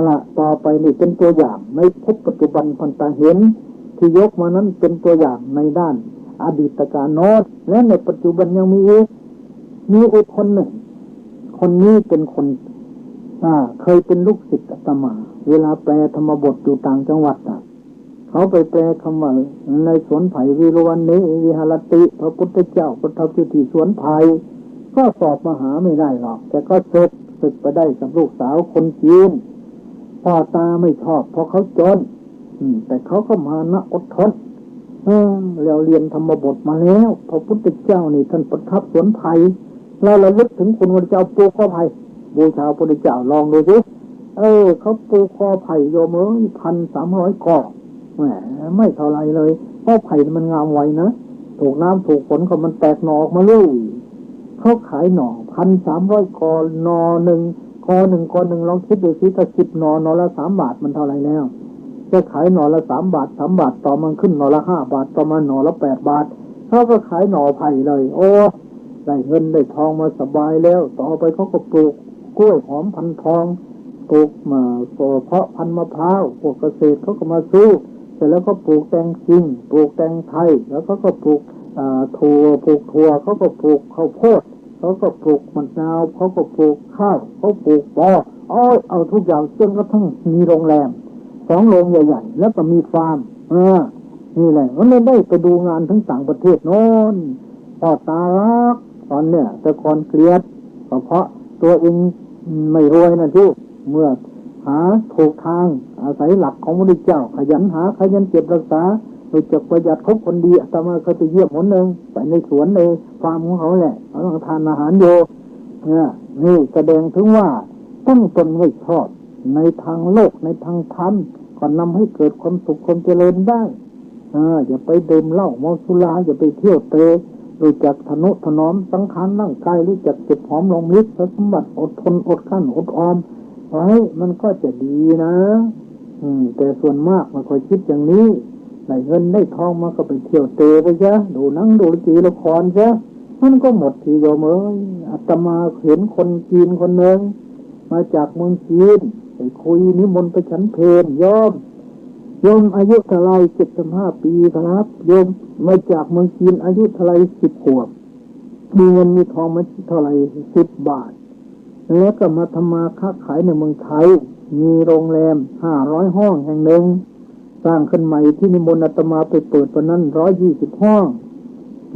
ละต่อไปนี่เป็นตัวอย่างในพบปัจจุบันพันตาเห็นที่ยกมานั้นเป็นตัวอย่างในด้านอดีตการโน้นและในปัจจุบันยังมีอีกคนหนึ่งคนนี้เป็นคนเคยเป็นลูกศิษย์อาตมาเวลาแปลธรรมบทอยู่ต่างจังหวัดเขาไปแปลคำว่าในสวนไผ่วิโรวันนี้วิหารติพระพุทธเจ้าประทับอยู่ที่สวนไผ่ก็สอบมหาไม่ได้หรอกแต่ก็ศึกไปได้กับลูกสาวคนจีนพ่อตาไม่ชอบเพราะเขาจนแต่เขาก็มานะอดทนแล้วเรียนธรรมบทมาแล้วพระพุทธเจ้านี่ท่านประทับสวนไผ่เราระลึกถึงคุณพระเจ้าปลูกข้อไผ่บูชาพระพุทธเจ้าลองดูสิเขาปลูกข้อไผ่โยม1,300 กอแหมไม่เท่าไรเลยข้อไผ่มันงามไวนะถูกน้ำถูกฝนก็มันแตกหน่อออกมาเลยเขาขายหน่อ1,300 กอหน่อหนึ่งกอหนึ่งลองคิดดูสิถ้า10 หน่อละ3 บาทมันเท่าไรแล้วจะขายหน่อละ3 บาทต่อมันขึ้นหน่อละ5 บาทต่อมาหน่อละ8 บาทเขาก็ขายหน่อไผ่เลยโอ้ได้เงินได้ทองมาสบายแล้วต่อไปเขาก็ปลูกกล้วยหอมพันทองปลูกเพาะพันมะพร้าวพวกเกษตรเขาก็มาซื้อเสร็จแล้วก็ปลูกแตงจริงปลูกแตงไทยแล้วก็ปลูก ถั่วปลูกถั่วเขาก็ปลูกข้าวโพดเขาก็ปลูกมะนาวเขาก็ปลูกข้าวเขาปลูกปอเอาทุกอย่างจนกระทั่งมีโรงแรม2 โรงใหญ่ๆแล้วก็มีฟาร์มนี่แหละมันเลยได้ไปดูงานทั้งต่างประเทศโน้นพ่อตารักตอนเนี่ยแต่ก่อนเกลียดเพราะตัวเองไม่รวยนะที่เมื่อหาถูกทางอาศัยหลักของพระพุทธเจ้าขยันหาขยันเก็บรักษาโดยจักประหยัดคบคนดีอาตมาเคยไปเยี่ยมหนหนึ่งไปในสวนในฟาร์มของเขาแหละเขาต้องทานอาหารอยู่นี่แสดงถึงว่าตั้งตนไว้ชอบในทางโลกในทางธรรมก็นำให้เกิดความสุขความเจริญได้อย่าไปดื่มเหล้าเมาสุราอย่าไปเที่ยวเตะรู้จักทนุถนอมสังขารร่างกายรู้จักเก็บหอมรอมริบสมบัติอดทนอดกลั้นอดออมไว้มันก็จะดีนะแต่ส่วนมากมันคอยคิดอย่างนี้ได้เงินได้ทองมาก็ไปเที่ยวเตะไปซะดูหนังดูละครซะมันก็หมดทีโยมอาตมาเห็นคนจีนคนหนึ่งมาจากเมืองจีนไปคุยนิมนต์ไปฉันเพลโยมอายุเท่าไร75 ปีครับโยมมาจากเมืองจีนอายุเท่าไร10 ขวบมีเงินมีทองมาเท่าไร10 บาทแล้วก็มาทำมาค้าขายในเมืองไทยมีโรงแรม500 ห้องแห่งหนึ่งสร้างขึ้นใหม่ที่นิมนต์อาตมาไปเปิดวันนั้น120 ห้อง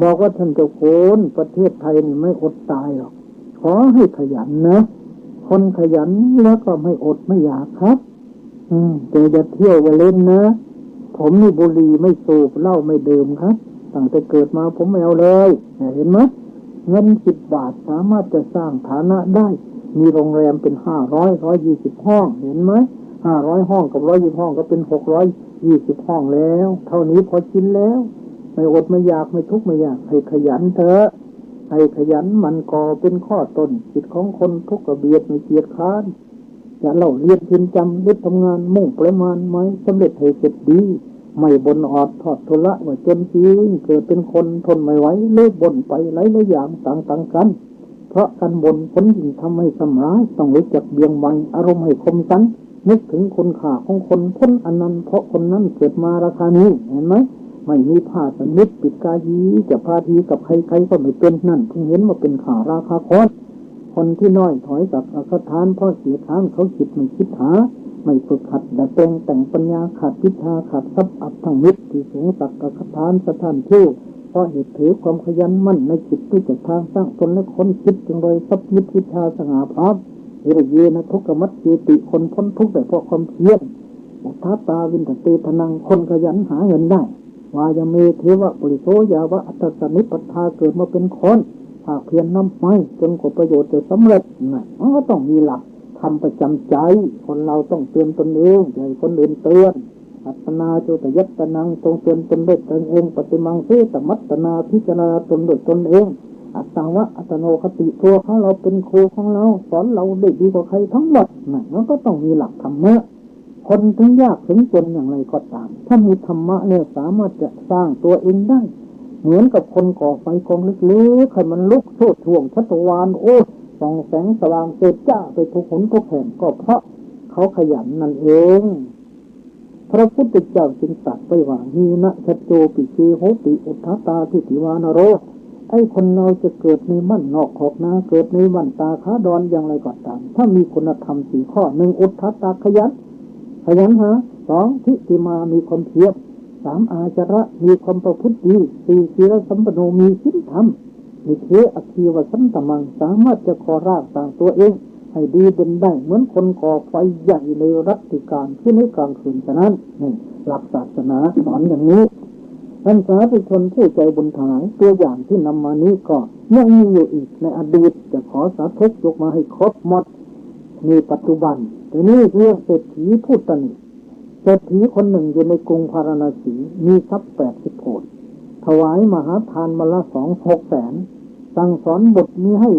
บอกว่าท่านเจ้าโคนประเทศไทยนี่ไม่อดตายหรอกขอให้ขยันนะคนขยันแล้วก็ไม่อดไม่อยากครับแต่อย่าเที่ยวไปเล่นนะผมนี่บุหรี่ไม่สูบเหล้าไม่ดื่มครับตั้งแต่เกิดมาผมไม่เอาเลยเห็นไหมเงิน10 บาทสามารถจะสร้างฐานะได้มีโรงแรมเป็น120 ห้องเห็นไหม500 ห้องกับ120 ห้องก็เป็น620 ห้องแล้วเท่านี้พอกินแล้วไม่อดไม่อยากไม่ทุกข์ไม่อยากให้ขยันเถอะให้ขยันมันก่อเป็นข้อต้นจิตของคนทุกข์กระเบียดไม่เกียจค้านอย่าเล่าเรียนพิมพ์จำยึดทำงานมุ่งประมาณไม้สำเร็จให้เสร็จดีไม่บนอดทอดทุละว่าจนจริงเกิดเป็นคนทนไม่ไหวเลิกบ่นไปหลายอย่างต่างๆกันเพราะการบ่นผลยิ่งทำให้สำร้ายต้องรู้จักเบี่ยงเบนอารมณ์ให้คมสันนึกถึงคุณค่าของคนพ้นอันนั้นเพราะคนนั้นเกิดมาราคานี้เห็นไหมไม่มีผ้าสนิทปิดกายีจะพาทีกับใครๆก็ไม่เป็นนั่นเพิ่งเห็นว่าเป็นข่าราคาคอสคนที่น้อยถอยจากอสถานเพราะเสียทางเขาคิดไม่คิดหาไม่ฝึกหัดดัดแปลงแต่งปัญญาขาดวิชาขาดทรัพย์อับทั้งมิตรที่สูงสักอสถานสถานที่เพราะเหตุถือความขยันมั่นในจิตด้วยจากทางสร้างตนและคนคิดจึงโดยทรัพย์มิตรวิชาสง่าผ่าเอรเยนะทุกขมัดเจติคนพ้นทุกข์ได้เพราะความเพียรอุทาตาวินตเตทนังคนขยันหาเงินได้วายเมเทวะปริโสยาวะอัตตสนิปัฏฐาเกิดมาเป็นคนภาคเพียรน้ำไม้จนกว่าประโยชน์จะสำเร็จมันก็ต้องมีหลักทำประจำใจคนเราต้องเตือนตนเองอย่าให้คนอื่นเตือนอัตนาโจตยัตตนังทรงเตือนตนด้วยตนเองปฏิมังเสตมัตตนาพิจารณาตนด้วยตนเองอัตตาวะอัตโนคติตัวของเราเป็นครูของเราสอนเราได้ดีกว่าใครทั้งหมดมันก็ต้องมีหลักธรรมะคนถึงยากถึงจนอย่างไรก็ตามถ้ามีธรรมะเนี่ยสามารถจะสร้างตัวเองได้เหมือนกับคนก่อไฟกองเล็กๆให้มันลุกโชติช่วงชัตวาลส่องแสงสว่างเจิดจ้าไปทุกหนทุกแห่งก็เพราะเขาขยันนั่นเองพระพุทธเจ้าจึงตรัสไว้ว่าหีนะชัจโจปิเกโหติอุทธาตาทิฏฐิวานโรไอ้คนเราจะเกิดในบ้านนอกขอกนาเกิดในบ้านตาขาดอนอย่างไรก็ตามถ้ามีคุณธรรม4 ข้อ1อุทธาตาขยันหา2ทิฏฐิมามีความเพียร3อาจาระมีความประพฤติดี4ศีลสัมปโนมีศีลธรรมมีเทอคีวสันตมังสามารถจะก่อรากสร้างตัวเองให้ดีเด่นได้เหมือนคนก่อไฟใหญ่ในรัตติการที่ในกลางคืนฉะนั้นนี่หลักศาสนาสอนอย่างนี้ท่านสาธุชนผู้ใจบุญทั้งหลายตัวอย่างที่นำมานี้ก็ยังมีอยู่อีกในอดีตจะขอสาธุยกมาให้ครบหมดมีปัจจุบันแต่นี่เรื่องเศรษฐีพูดตนิเศรษฐีคนหนึ่งอยู่ในกรุงพาราณสีมีทรัพย์80 โกฏถวายมหาทานมาละ6 แสนสั่งสอนบุตรนี้ให้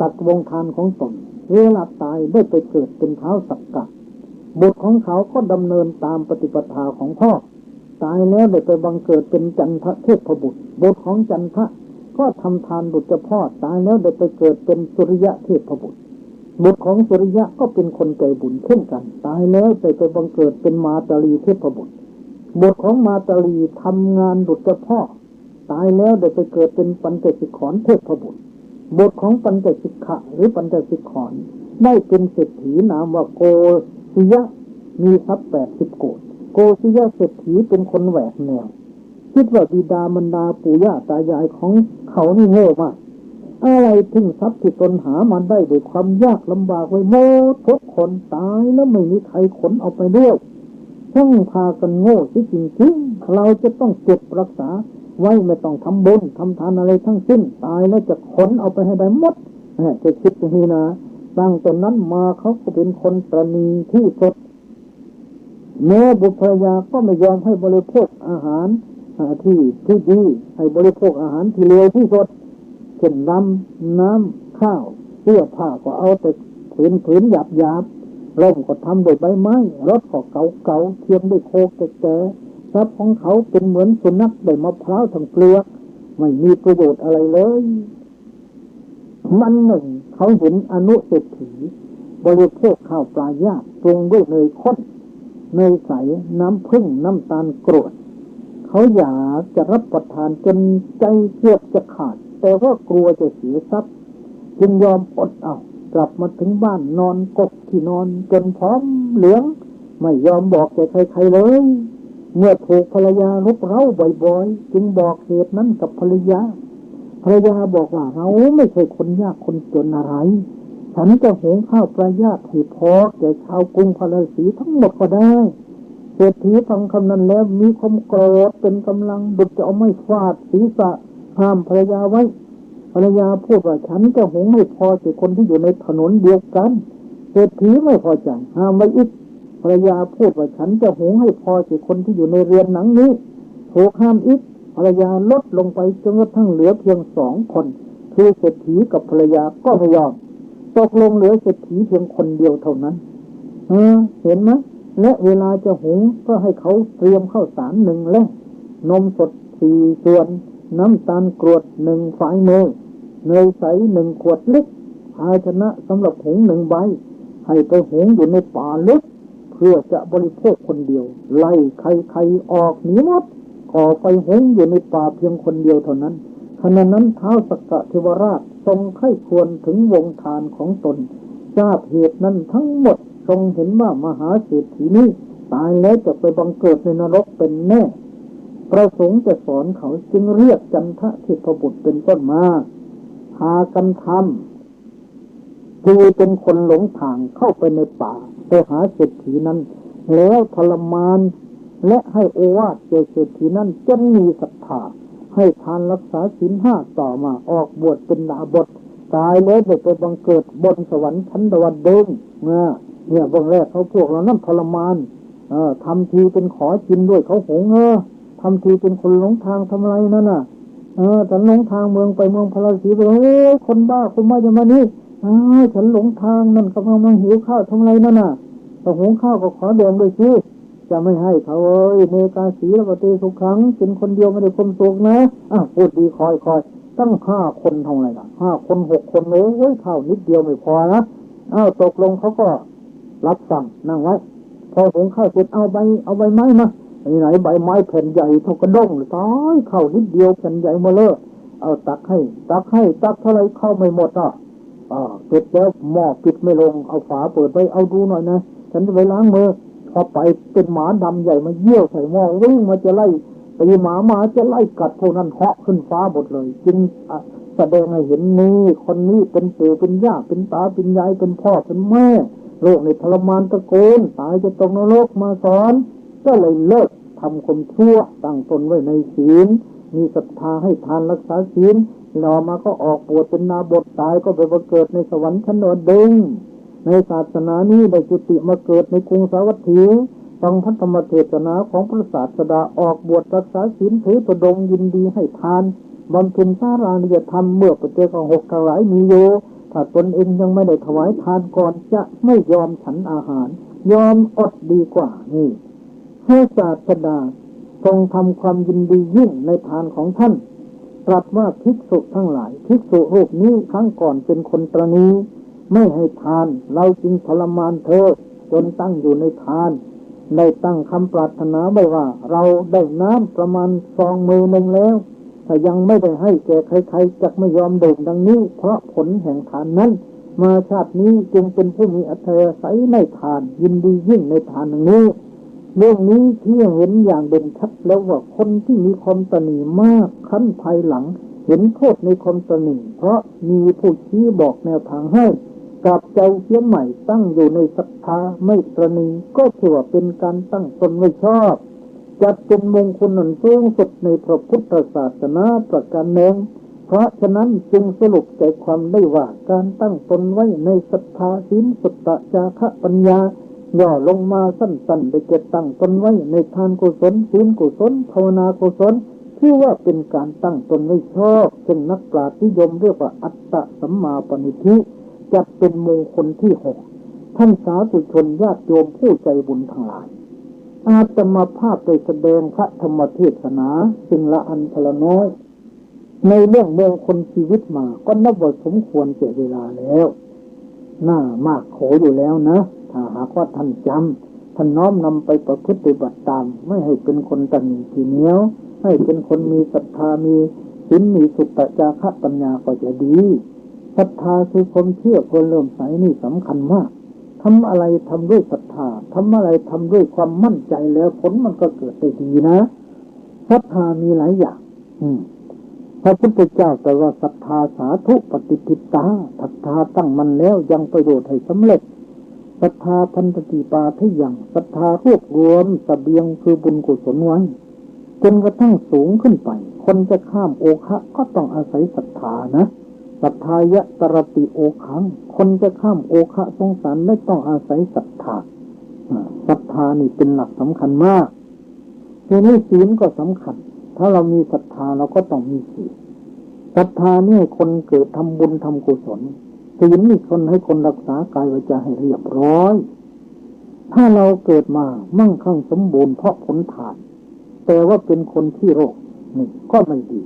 ตัดวงทานของตนเวลาตายได้ไปเกิดเป็นเท้าสักกะบุตรของเขาก็ดำเนินตามปฏิปทาของพ่อตายแล้วได้ไปบังเกิดเป็นจันทเทพบุตรบุตรของจันทะก็ทำทานบุตรเจ้าพ่อตายแล้วได้ไปเกิดเป็นสุริยะเทพบุตรบุตรของสุริยะก็เป็นคนใจบุญเช่นกันตายแล้วได้ไปบังเกิดเป็นมาตาลีเทพบุตรบุตรของมาตาลีทำงานบุตรเจ้าพ่อ ตายแล้วได้ไปเกิดเป็นปัญจสิกขรเทพบุตรบทของปัญจสิกขะหรือปัญจสิกขรได้เป็นเศรษฐีนามว่าโกศิยะมีทรัพย์80 โกฏโกศิยะเศรษฐีเป็นคนแหวกแนวคิดว่าบิดามารดาปู่ย่าตายายของเขานี่โง่มากอะไรถึงทรัพย์ที่ตนหามาได้ด้วยความยากลำบากไว้หมดทุกคนตายแล้วไม่มีใครขนเอาไปด้วยช่างพากันโง่ที่จริงๆเราจะต้องเก็บรักษาไว้ไม่ต้องทำบุญทำทานอะไรทั้งสิ้นตายแล้วจะขนเอาไปให้ได้หมดจะคิดอย่างนี้นะตั้งแต่นั้นมาเขาก็เป็นคนตระหนี่ที่สุดแม่บุตรภรรยาก็ไม่ยอมให้บริโภคอาหารที่ดีให้บริโภคอาหารที่เลวที่สุดเช่นน้ำข้าวเสื้อผ้าก็เอาแต่ผืนหยาบร่มก็ทำด้วยใบไม้รถก็เก่าเทียมด้วยโคแก่ทรัพย์ของเขาเป็นเหมือนสุนัขได้มะพร้าวทั้งเปลือกไม่มีประโยชน์อะไรเลยมันหนึ่งเขาเห็นอนุเศรษฐีบริโภคข้าวปลาย่างปรุงด้วยเนยข้นเนยใสน้ำผึ้งน้ำตาลกรวดเขาอยากจะรับประทานจนใจเกือบจะขาดแต่ว่ากลัวจะเสียทรัพย์จึงยอมอดเอากลับมาถึงบ้านนอนกบที่นอนจนพร้อมเหลืองไม่ยอมบอกแก่ใครๆเลยเมื่อถูกภรรยารบเร้าบ่อยๆจึงบอกเหตุนั้นกับภรรยาบอกว่าเราไม่ใช่คนยากคนจนอะไรฉันจะหุงข้าวปลายาให้พอแก่ชาวกรุงพาราสีทั้งหมดก็ได้เศรษฐีฟังคำนั้นแล้วมีความโกรธเป็นกำลังดุจจะเอาไม้ฟาดศีรษะห้ามภรรยาไว้ภรรยาพูดว่าฉันจะหุงไม่พอแก่คนที่อยู่ในถนนเดียวกันเศรษฐีไม่พอใจห้ามไว้อีกภรรยาพูดว่าฉันจะหุงให้พอแก่คนที่อยู่ในเรือนหลังนี้ถูกห้ามอีกภรรยาลดลงไปจนกระทั่งเหลือเพียง2 คนคือเศรษฐีกับภรรยาก็ไม่ยอมตกลงเหลือเศรษฐีเพียงคนเดียวเท่านั้นเห็นไหมและเวลาจะหุงก็ให้เขาเตรียมข้าวสาร1 แล่นมสด4 ส่วนน้ำตาลกรวด1 ฝ่ายมือเนยใส1 ขวดเล็กภาชนะสำหรับหุง1 ใบให้ไปหุงอยู่ในป่าลึกเพื่อจะบริโภคคนเดียวไล่ใครออกหนีหมดก่อไฟหุงอยู่ในป่าเพียงคนเดียวเท่านั้นขณะนั้นท้าวสักกะเทวราชทรงไข้ควรถึงวงทานของตนทราบเหตุนั้นทั้งหมดทรงเห็นว่ามหาเศรษฐีนี้ตายแล้วจะไปบังเกิดในนรกเป็นแน่ประสงค์จะสอนเขาจึงเรียกจันทเทพบุตรเป็นต้นมาพากันทำคือเป็นคนหลงทางเข้าไปในป่าไปหาเศรษฐีนั้นแล้วทรมานและให้โอวาทแก่เศรษฐีนั้นจนมีศรัทธาให้ทานรักษาศีล 5ต่อมาออกบวชเป็นดาบทตายแล้วได้ไปบังเกิดบนสวรรค์ชั้นดาวดึงเนี่ยเบื้องแรกเขาพวกเรานั่นทรมานทำทีเป็นขอกินด้วยเขาหงทำทีเป็นคนหลงทางทำไรนั่นน่ะฉันหลงทางเมืองไปเมืองพระราศีไปคนบ้าคนมาจะมานี่ฉันหลงทางนั่นกำลังหิวข้าวทำไรนั่นน่ะแต่หุงข้าวก็ขอแดงด้วยสิจะไม่ให้เขาเมกาสีแล้วก็เตสุขังเป็นคนเดียวไม่ได้ความสุขนะพูดดีคอยตั้ง5 คนทำไรล่ะ5 คน6 คนข้าวนิดเดียวไม่พอนะตกลงเขาก็รับสั่งนั่งไว้พอหุงข้าวเสร็จเอาใบไม้มาไหนใบไม้แผ่นใหญ่เท่ากระด้งเลยตายข้าวนิดเดียวแผ่นใหญ่มาเลยเอาตักให้ตักเท่าไรเข้าไม่หมดเสร็จแล้วหม้อปิดไม่ลงเอาฝาเปิดไว้เอาดูหน่อยนะฉันจะไปล้างมือพอไปเป็นหมาดำใหญ่มาเยี่ยวใส่หม้อวิ่งมาจะไล่ตีหมาจะไล่กัดพวกนั้นเหาะขึ้นฟ้าหมดเลยจึงแสดงให้เห็นนี่คนนี้เป็นปู่เป็นย่าเป็นตาเป็นยายเป็นพ่อเป็นแม่โลกในทรมานตะโกนตายจะตกนรกมาสอนก็เลยเลิกทำความชั่วตั้งตนไว้ในศีลมีศรัทธาให้ทานรักษาศีลรอมาก็ออกบวชเป็นนาบทตายก็ไปบังเกิดในสวรรค์ชั้นดาวดึงในศาสนานี้ได้จุติมาเกิดในกรุงสาวัตถีฟังพระธรรมเทศนาของพระศาสดาออกบวชรักษาศีลถือประดงยินดีให้ทานบำเพ็ญสารานิยธรรมเมื่อปัจเจก6ทั้งหลายมีอยู่ถ้าตนเองยังไม่ได้ถวายทานก่อนจะไม่ยอมฉันอาหารยอมอดดีกว่านี่พระศาสดาทรงทำความยินดียิ่งในทานของท่านตรัสว่าภิกษุทั้งหลายภิกษุรูปนี้ครั้งก่อนเป็นคนตระหนี่ไม่ให้ทานเราจึงทรมานเธอจนตั้งอยู่ในทานได้ตั้งคำปรารถนาไว้ว่าเราได้น้ำประมาณ2 มือหนึ่งแล้ว ถ้ายังไม่ได้ให้แก่ใครๆจักไม่ยอมดื่มดังนี้เพราะผลแห่งทานนั้นมาชาตินี้จึงเป็นผู้มีอัธยาศัยในทานยินดียิ่งในทานดังนี้เรื่องนี้ที่เห็นอย่างเด่นชัดแล้วว่าคนที่มีความตนีมากขั้นภายหลังเห็นโทษในความตนีเพราะมีผู้ชี้บอกแนวทางให้กับใจเสียใหม่ตั้งอยู่ในศรัทธาไม่ตระหนี่ก็ถือว่าเป็นการตั้งตนไว้ชอบจัดเป็นมงคลอันสูงสุดในพระพุทธศาสนาประการหนึ่งเพราะฉะนั้นจึงสรุปใจความได้ว่าการตั้งตนไว้ในศรัทธาศีลสุตตะจาคะปัญญาย่อลงมาสั้นๆได้แก่ตั้งตนไว้ในทานกุศลศีลกุศลภาวนากุศลชื่อว่าเป็นการตั้งตนไว้ชอบซึ่งนักปราชญ์นิยมเรียกว่าอัตตสัมมาปณิธิจัดเป็นมงคลที่ 6ท่านสาธุชนญาติโยมผู้ใจบุญทั้งหลายอาตมาภาพได้แสดงพระธรรมเทศนาสิ่งละอันพละน้อยในเรื่องมงคลชีวิตมาก็นับว่าสมควรเสียเวลาแล้วน่ามากขออยู่แล้วนะถ้าหากว่าท่านจำท่านน้อมนำไปประพฤติปฏิบัติตามไม่ให้เป็นคนตนีทีเหนียวให้เป็นคนมีศรัทธามีศีลมีสุตตะจาคะปัญญาก็จะดีศรัทธาคือความเชื่อความเลื่อมใสนี่สำคัญมากทำอะไรทำด้วยศรัทธาทำอะไรทำด้วยความมั่นใจแล้วผลมันก็เกิดได้ดีนะศรัทธามีหลายอย่างพระพุทธเจ้าตรัสว่าศรัทธาสาธุปฏิทิตาศรัทธาตั้งมันแล้วยังประโยชน์ให้สำเร็จศรัทธาพันธติปาทยังศรัทธารวบรวมเสบียงคือบุญกุศลไว้จนกระทั่งสูงขึ้นไปคนจะข้ามโอคะก็ต้องอาศัยศรัทธานะศรัทธายะตรติโอคังคนจะข้ามโอคะสงสารไม่ต้องอาศัยศรัทธาศรัทธานี่เป็นหลักสำคัญมากทีนี้ศีลก็สำคัญถ้าเรามีศรัทธาเราก็ต้องมีศีลศรัทธานี่คนเกิดทำบุญทำกุศลศีลนี่คนให้คนรักษากายวาจาให้เรียบร้อยถ้าเราเกิดมามั่งคั่งสมบูรณ์เพราะผลทานแต่ว่าเป็นคนที่โรคนี่ก็ไม่ดี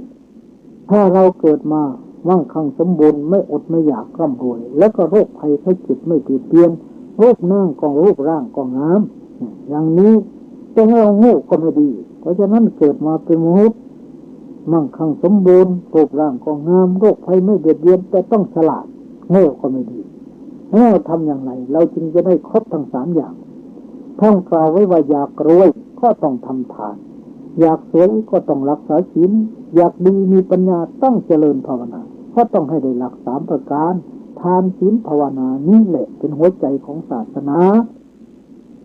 ถ้าเราเกิดมามั่งคั่งสมบูรณ์ไม่อดไม่อยากร่ำรวยแล้วก็โรคภัยไข้เจ็บไม่ติดเตียนรูปนั่งก็รูปร่างก็งามอย่างนี้จะให้เราโง่ก็ไม่ดีเพราะฉะนั้นเกิดมาเป็นมนุษย์มั่งคั่งสมบูรณ์รูปร่างก็งามโรคภัยไม่เบียดเบียนแต่ต้องฉลาดโง่ก็ไม่ดีแล้วทำอย่างไรเราจึงจะได้ครบทั้ง3อย่างท่องกล่าวไว้ว่าอยากรวยก็ต้องทำทานอยากสวยก็ต้องรักษาศีลอยากดีมีปัญญาต้องเจริญภาวนาก็ต้องให้ได้หลัก3ประการทานศีลภาวนานี่แหละเป็นหัวใจของศาสนา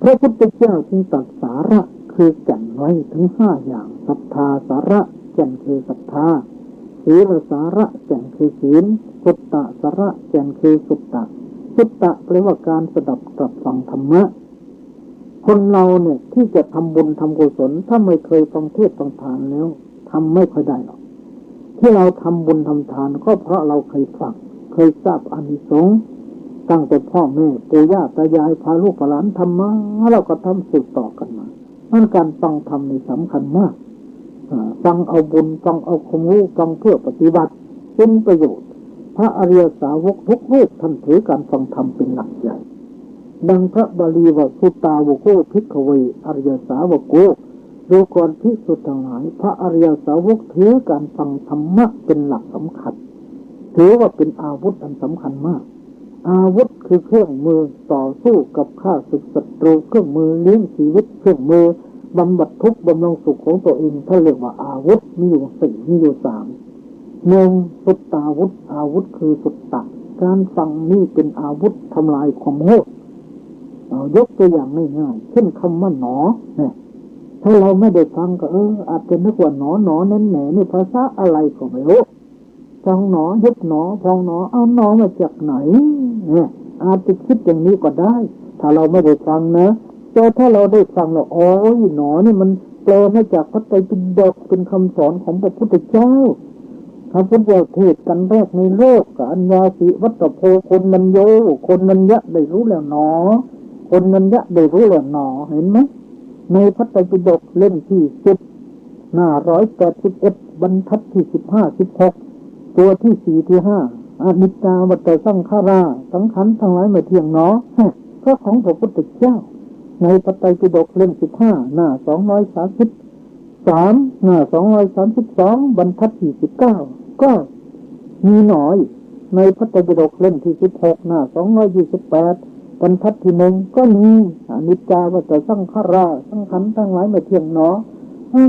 พระพุทธเจ้าจึงตรัสสาระคือแก่นไว้ถึง5อย่างศรัทธาสาระแก่นคือศรัทธาศีลสาระแก่นคือศีลสุตตะสาระแก่นคือสุตตะสุตตะแปลว่าการสดับตรับฟังธรรมะคนเราเนี่ยที่จะทำบุญทำกุศลถ้าไม่เคยฟังเทศน์ฟังธรรมแล้วทำไม่ค่อยได้หรอกที่เราทำบุญทำทานก็เพราะเราเคยฟังเคยทราบอานิสงส์ตั้งแต่พ่อแม่ปู่ย่าตายายพาลูกหลานทำมาเราก็ทำสืบต่อกันมานั่นการฟังธรรมนี่สำคัญมากฟังเอาบุญฟังเอาความรู้ฟังเพื่อปฏิบัติเป็นประโยชน์พระอริยสาวกทุกรูปท่านถือการฟังธรรมเป็นหลักใหญ่ดังพระบาลีว่าสุตตาวโกภิกขเวอริยสาวโกดูก่อนภิกษุทั้งหลายพระอริยสาวกถือการฟังธรรมะเป็นหลักสำคัญถือว่าเป็นอาวุธอันสำคัญมากอาวุธคือเครื่องมือต่อสู้กับข้าศึกศัตรูเครื่องมือเลี้ยงชีวิตเครื่องมือบำบัดทุกข์บำรุงสุขของตัวเองถ้าเรียกว่าอาวุธมีอยู่4มีอยู่3 1สุตตาวุธอาวุธคือสุตตะการฟังนี่เป็นอาวุธทำลายความโง่ยกตัวอย่างง่ายๆเช่นคำว่าหนอเนี่ยถ้าเราไม่ได้ฟังก็อาจจะนึกว่าหนอหนอแน่นแหน่นี่ภาษาอะไรก็ไม่รู้ฟังหนอยุบหนอพองหนอเอาหนอมาจากไหนเนี่ยอาจจะคิดอย่างนี้ก็ได้ถ้าเราไม่ได้ฟังนะแต่ถ้าเราได้ฟังแล้วอ๋อหนอนี่มันแปลมาจากพระไตรปิฎกเป็นคำสอนของพระพุทธเจ้าพระพุทธเจ้าเทศน์กันแรกในโลกกับอัญญาสิวัตตโพคนนัญโยคนนัญญะได้รู้แล้วหนอคนนัญญะได้รู้แล้วหนอเห็นไหมในพระไตรปิฎกเล่มที่10หน้า181บรรทัดที่15-16ตัวที่4ที่5อนิจจาวัฏสังขาราสังขารทั้งหลายไม่เที่ยงหนอก็ของพระพุทธเจ้าในพระไตรปิฎกเล่ม15หน้า230 3 หน้า 232 บรรทัดที่ 19ก็มีหน่อยในพระไตรปิฎกเล่มที่ 16 หน้า 228 บรรทัดที่ 1ก็มีอนิจจาวัฏสังขาราสังขารทั้งหลายไม่เที่ยงหนอ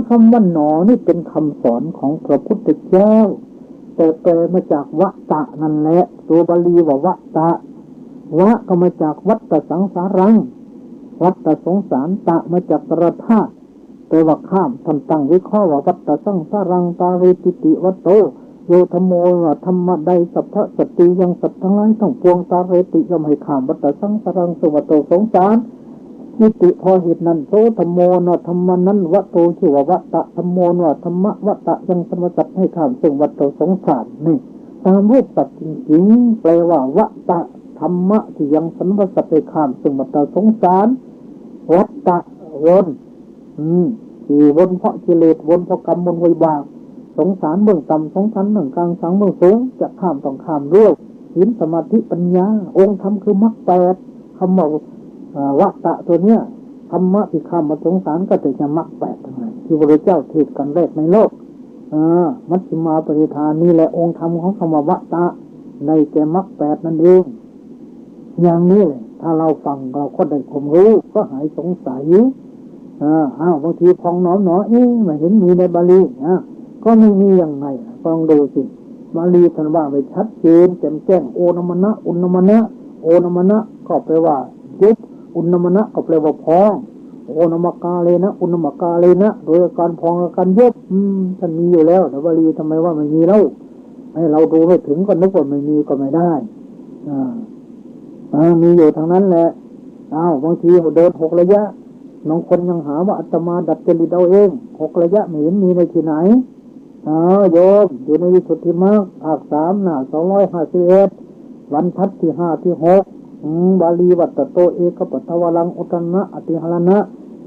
คำว่าหนอนี่เป็นคำสอนของพระพุทธเจ้าแต่แปลมาจากวะตะนั่นแหละตัวบาลีว่าวะตะวะก็มาจากวัฏฏสังสารังวัฏฏสงสารตะมาจากตรธาตุแปลว่าข้ามท่านตั้งวิเคราะห์ว่าวัฏฏสังสารังตาเวติติวัตโตโยธโมว่าธรรมะใดสัพพะสติยังสัตว์ทั้งหลายทั้งปวงตาเวติย่อมให้ข้ามวัฏฏสังสารังสุวัตโตสงสารนิติพอเหตุนั้นโสธโมนธรรมนั้นวัตโตชื่อว่าวัตตะธรรมโมนธรรมะวัตตะยังสมสัตให้ข้ามซึ่งวัตโตสงสารนี่ตามรูปสัตว์จริงๆแปลว่าวัตตะธรรมะที่ยังสมสัตให้ข้ามซึ่งวัตโตสงสารวัตตะวนที่วนเพราะกิเลสวนเพราะกรรมวนวิบากสงสารเบื้องต่ำสงสารเบื้องกลางสังเบื้องสูงจะข้ามต้องข้ามเรื่องศีลสมาธิปัญญาองค์ธรรมคือมรรค8คำว่าวัตตะตัวเนี้ยธรรมะที่ข้ามมาสงสารก็จะมรรค8ทั้งนั้นที่พระเจ้าเทศกันแรกในโลกมัชฌิมาปฏิฐานนี่แหละองค์ธรรมของคำว่าวัตตะในแก่มรรค8นั่นเองอย่างนี้ถ้าเราฟังเราก็ได้ความรู้ก็หายสงสัยบางทีพองหนอไม่เห็นมีในบาลีก็ไม่มีอย่างไรฟังดูสิบาลีท่านว่าไว้ชัดเจนแจ่มแจ้งโอนมนะอุณมนะโอนมนะก็แปลว่ายุบอุณมนะก็แปลว่าพองโอนมกาเลนะอุณมกาเลนะโดยการพองอาการยุบท่านมีอยู่แล้วแต่บาลีทำไมว่าไม่มีแล้วให้เราดูไม่ถึงก็นึกว่าไม่มีก็ไม่ได้มีอยู่ทางนั้นแหละบางทีเดิน6 ระยะบางคนยังหาว่าอาตมาดัดจริตเอาเอง6 ระยะไม่เห็นมีในที่ไหนโยมอยู่ในวิสุทธิมรรคภาค3หน้า251บรรทัดที่5ที่6บาลีวัตโตเอกปัตถวรังอุตนะอติหรณะ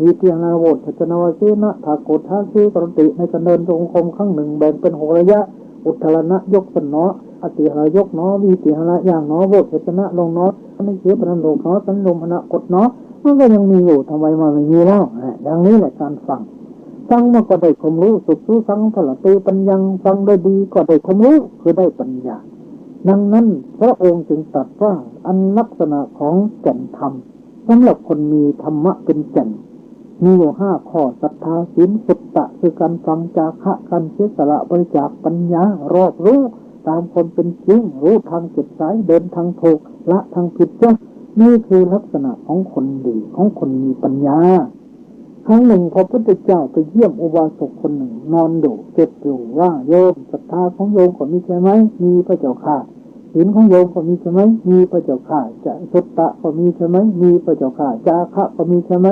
วิเทียนาโวทัจนวเสนะถาโกฏาสีกรติในการเดินจงกรมครั้งหนึ่งแบ่งเป็น6 ระยะอุทรณะยกสนออติหายกนอวิติหระอย่างนอโวทัจนะลงนอในเชื้อปนันโลกนอสันลมพนะกดนอมันก็ยังมีอยู่ทำไมมาไม่มีแล้วอย่างนี้แหละการฟังมาก็ได้ความรู้สุขสู้สังพละตีปัญญังฟังได้ดีก็ได้ความรู้คือได้ปัญญาดังนั้นพระองค์จึงตรัสว่าอันลักษณะของแก่นธรรมสำหรับคนมีธรรมะเป็นแก่นมีอยู่5 ข้อศรัทธาศีลสุตตะคือการฟังจาคะการเสียสละบริจาคปัญญารอบรู้ตามคนเป็นจริงรู้ทางจิตสายเดินทางถูกละทางผิดจ้ะนี่คือลักษณะของคนดีของคนมีปัญญาครั้งหนึ่งพระพุทธเจ้าไปเยี่ยมอุบาสกคนหนึ่งนอนอยู่เจ็บอยู่ว่าโยมศรัทธาของโยมก็มีใช่ไหมมีพระเจ้าค่ะศีลของโยมก็มีใช่ไหมมีพระเจ้าค่ะจะสุตตะก็มีใช่ไหมมีพระเจ้าค่ะจาคะก็มีใช่ไหม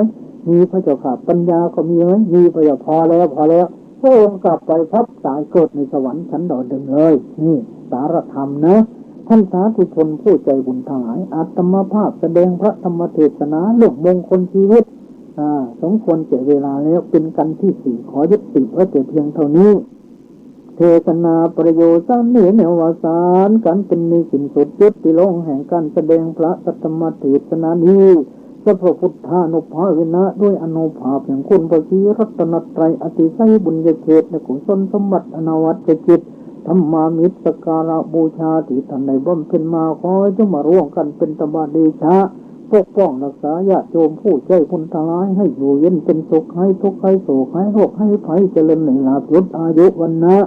มีพระเจ้าค่ะปัญญาก็มีไหมมีพระเจ้าพอแล้วพระองค์กลับไปพับตายเกิดในสวรรค์ชั้นดาวดึงเลยนี่สารธรรมนะท่านสาธุชนผู้ใจบุญทั้งหลายอาตมาภาพแสดงพระธรรมเทศนาเรื่องมงคลชีวิตสมควรเสียเวลาแล้วเป็นกันที่4ขอยุติไว้แต่เพียงเท่านี้เทศนาประโยชน์สานเนวสารกันเป็นในสิ่งสุดยุติลงแห่งการแสดงพระธรรมเทศนานี้พระพุทธานุภาเวนะด้วยอนุภาพแห่งคุณพระศรีรัตนตรัยอติไสยบุญญาเขตและกุศลสมบัติอนาวัตจิตธรรมามิตรสการะบูชาที่ท่านได้บำเพ็ญมาขอให้จะมาร่วมกันเป็นตบะเดชะปกป้องรักษาญาติโยมผู้ใจบุญทั้งหลายให้อยู่เย็นเป็นสุขให้ทุกข์ให้โศกให้โรคให้ภัยเจริญในลาภยศอายุวันนะ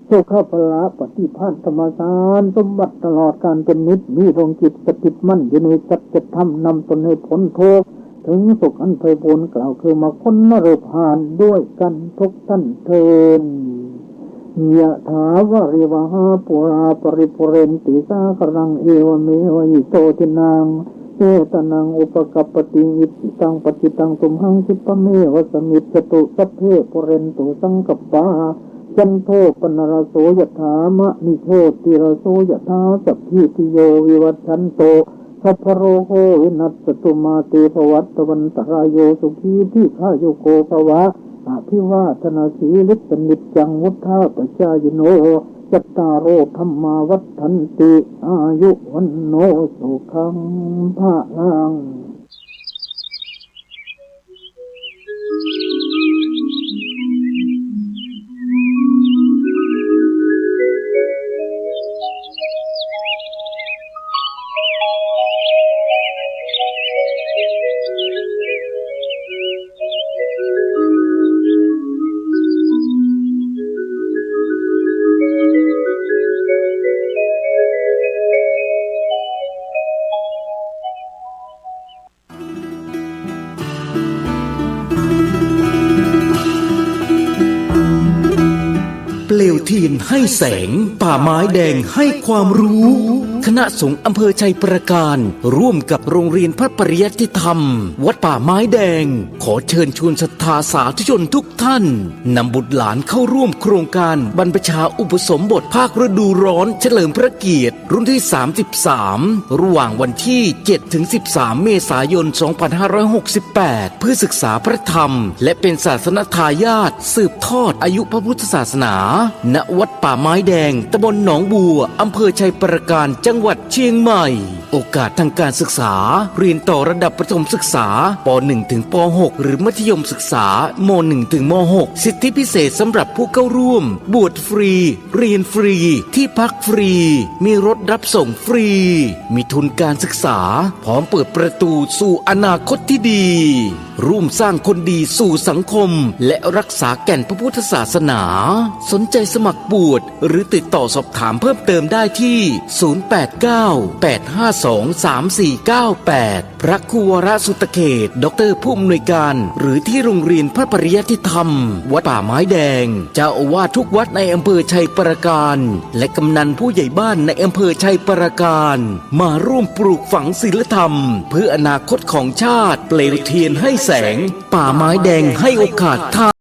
โชคพละปฏิภาณธรรมสารสมบัติตลอดการเป็นนิจมีดวงจิตสถิตมั่นอยู่ในสัจธรรมนำตนให้พ้นทุกข์ถึงสุขอันไพบูลย์กล่าวคือมาพ้นนรกผ่านด้วยกันทุกท่านเทินยะถาวะริวหาปุราปริปุเรนติสากรังเอวเมวะอิโตทินังเอตนังอุปกัปปติอิติตังปฏิตังตุมหังคิปะเมวะสมิจจตุสัพเพปุเรนตุสังกัปปะจันโทปนรโสยถามะนิโชติรโสยถาสัพพิติโยวิวัชชันโตสัพพโรโควินัสตุมาเตภวัตวันตรายโยสุขีที่ข้าโยโกภวะอภิวาทนาสีลิสนิจจังวุฒาปชายโนจัตตารโอธรรมาวัฏันติอายุวันโนสุขังภะลัง เทียนให้แสงป่าไม้แดงให้ความรู้คณะสงฆ์อำเภอชัยประการร่วมกับโรงเรียนพระปริยัติธรรมวัดป่าไม้แดงขอเชิญชวนศรัทธาสาธุชนทุกท่านนำบุตรหลานเข้าร่วมโครงการบรรพชาอุปสมบทภาคฤดูร้อนเฉลิมพระเกียรติรุ่นที่ 33 ระหว่างวันที่ 7-13 เมษายน 2568 เพื่อศึกษาพระธรรมและเป็นศาสนทายาทสืบทอดอายุพระพุทธศาสนาณวัดป่าไม้แดงตำบลหนองบัวอำเภอชัยประการจังหวัดเชียงใหม่โอกาสทางการศึกษาเรียนต่อระดับประถมศึกษาป .1 ถึงป .6 หรือมัธยมศึกษาม.1 ถึงม.6 สิทธิพิเศษสำหรับผู้เข้าร่วมบวชฟรีเรียนฟรีที่พักฟรีมีรถรับส่งฟรีมีทุนการศึกษาพร้อมเปิดประตูสู่อนาคตที่ดีร่วมสร้างคนดีสู่สังคมและรักษาแก่นพระพุทธศาสนาสนใจสมัครบวชหรือติดต่อสอบถามเพิ่มเติมได้ที่ 089-852-3498 พระครูวรสุตเขตดร.ผู้อำนวยการหรือที่โรงเรียนพระปริยัติธรรมวัดป่าไม้แดงเจ้าอาวาสทุกวัดในอำเภอชัยประการและกำนันผู้ใหญ่บ้านในอำเภอชัยประการมาร่วมปลูกฝังศีลธรรมเพื่ออนาคตของชาติเปลวเทียนให้แสงป่าไม้แดงให้โอกาสท่าน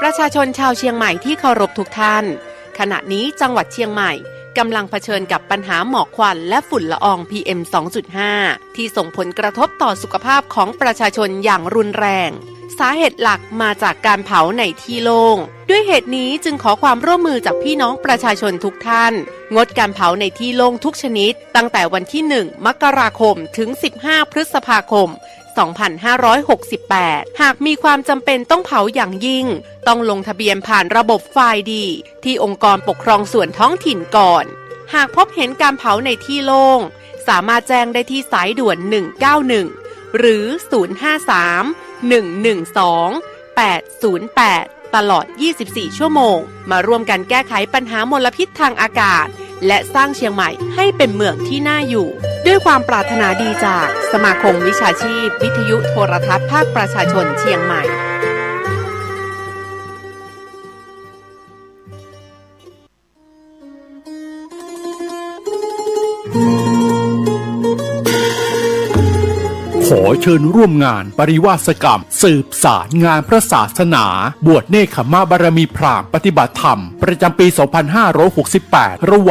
ประชาชนชาวเชียงใหม่ที่เคารพทุกท่านขณะนี้จังหวัดเชียงใหม่กำลังเผชิญกับปัญหาหมอกควันและฝุ่นละออง PM 2.5 ที่ส่งผลกระทบต่อสุขภาพของประชาชนอย่างรุนแรงสาเหตุหลักมาจากการเผาในที่โล่งด้วยเหตุนี้จึงขอความร่วมมือจากพี่น้องประชาชนทุกท่านงดการเผาในที่โล่งทุกชนิดตั้งแต่วันที่ 1 มกราคมถึง 15 พฤษภาคม 2568 หากมีความจำเป็นต้องเผาอย่างยิ่งต้องลงทะเบียนผ่านระบบไฟล์ดีที่องค์กรปกครองส่วนท้องถิ่นก่อนหากพบเห็นการเผาในที่โล่งสามารถแจ้งได้ที่สายด่วน 191 หรือ 053-112-808 ตลอด 24 ชั่วโมงมาร่วมกันแก้ไขปัญหามลพิษทางอากาศและสร้างเชียงใหม่ให้เป็นเมืองที่น่าอยู่ด้วยความปรารถนาดีจากสมาคมวิชาชีพวิทยุโทรทัศน์ภาคประชาชนเชียงใหม่ ขอเชิญร่วมงานปริวาสกรรมสืบสารงานพระศาสนาบวชเนกขมาบารมีพราหมณ์ปฏิบัติธรรมประจำปี 2568 ระหว่าง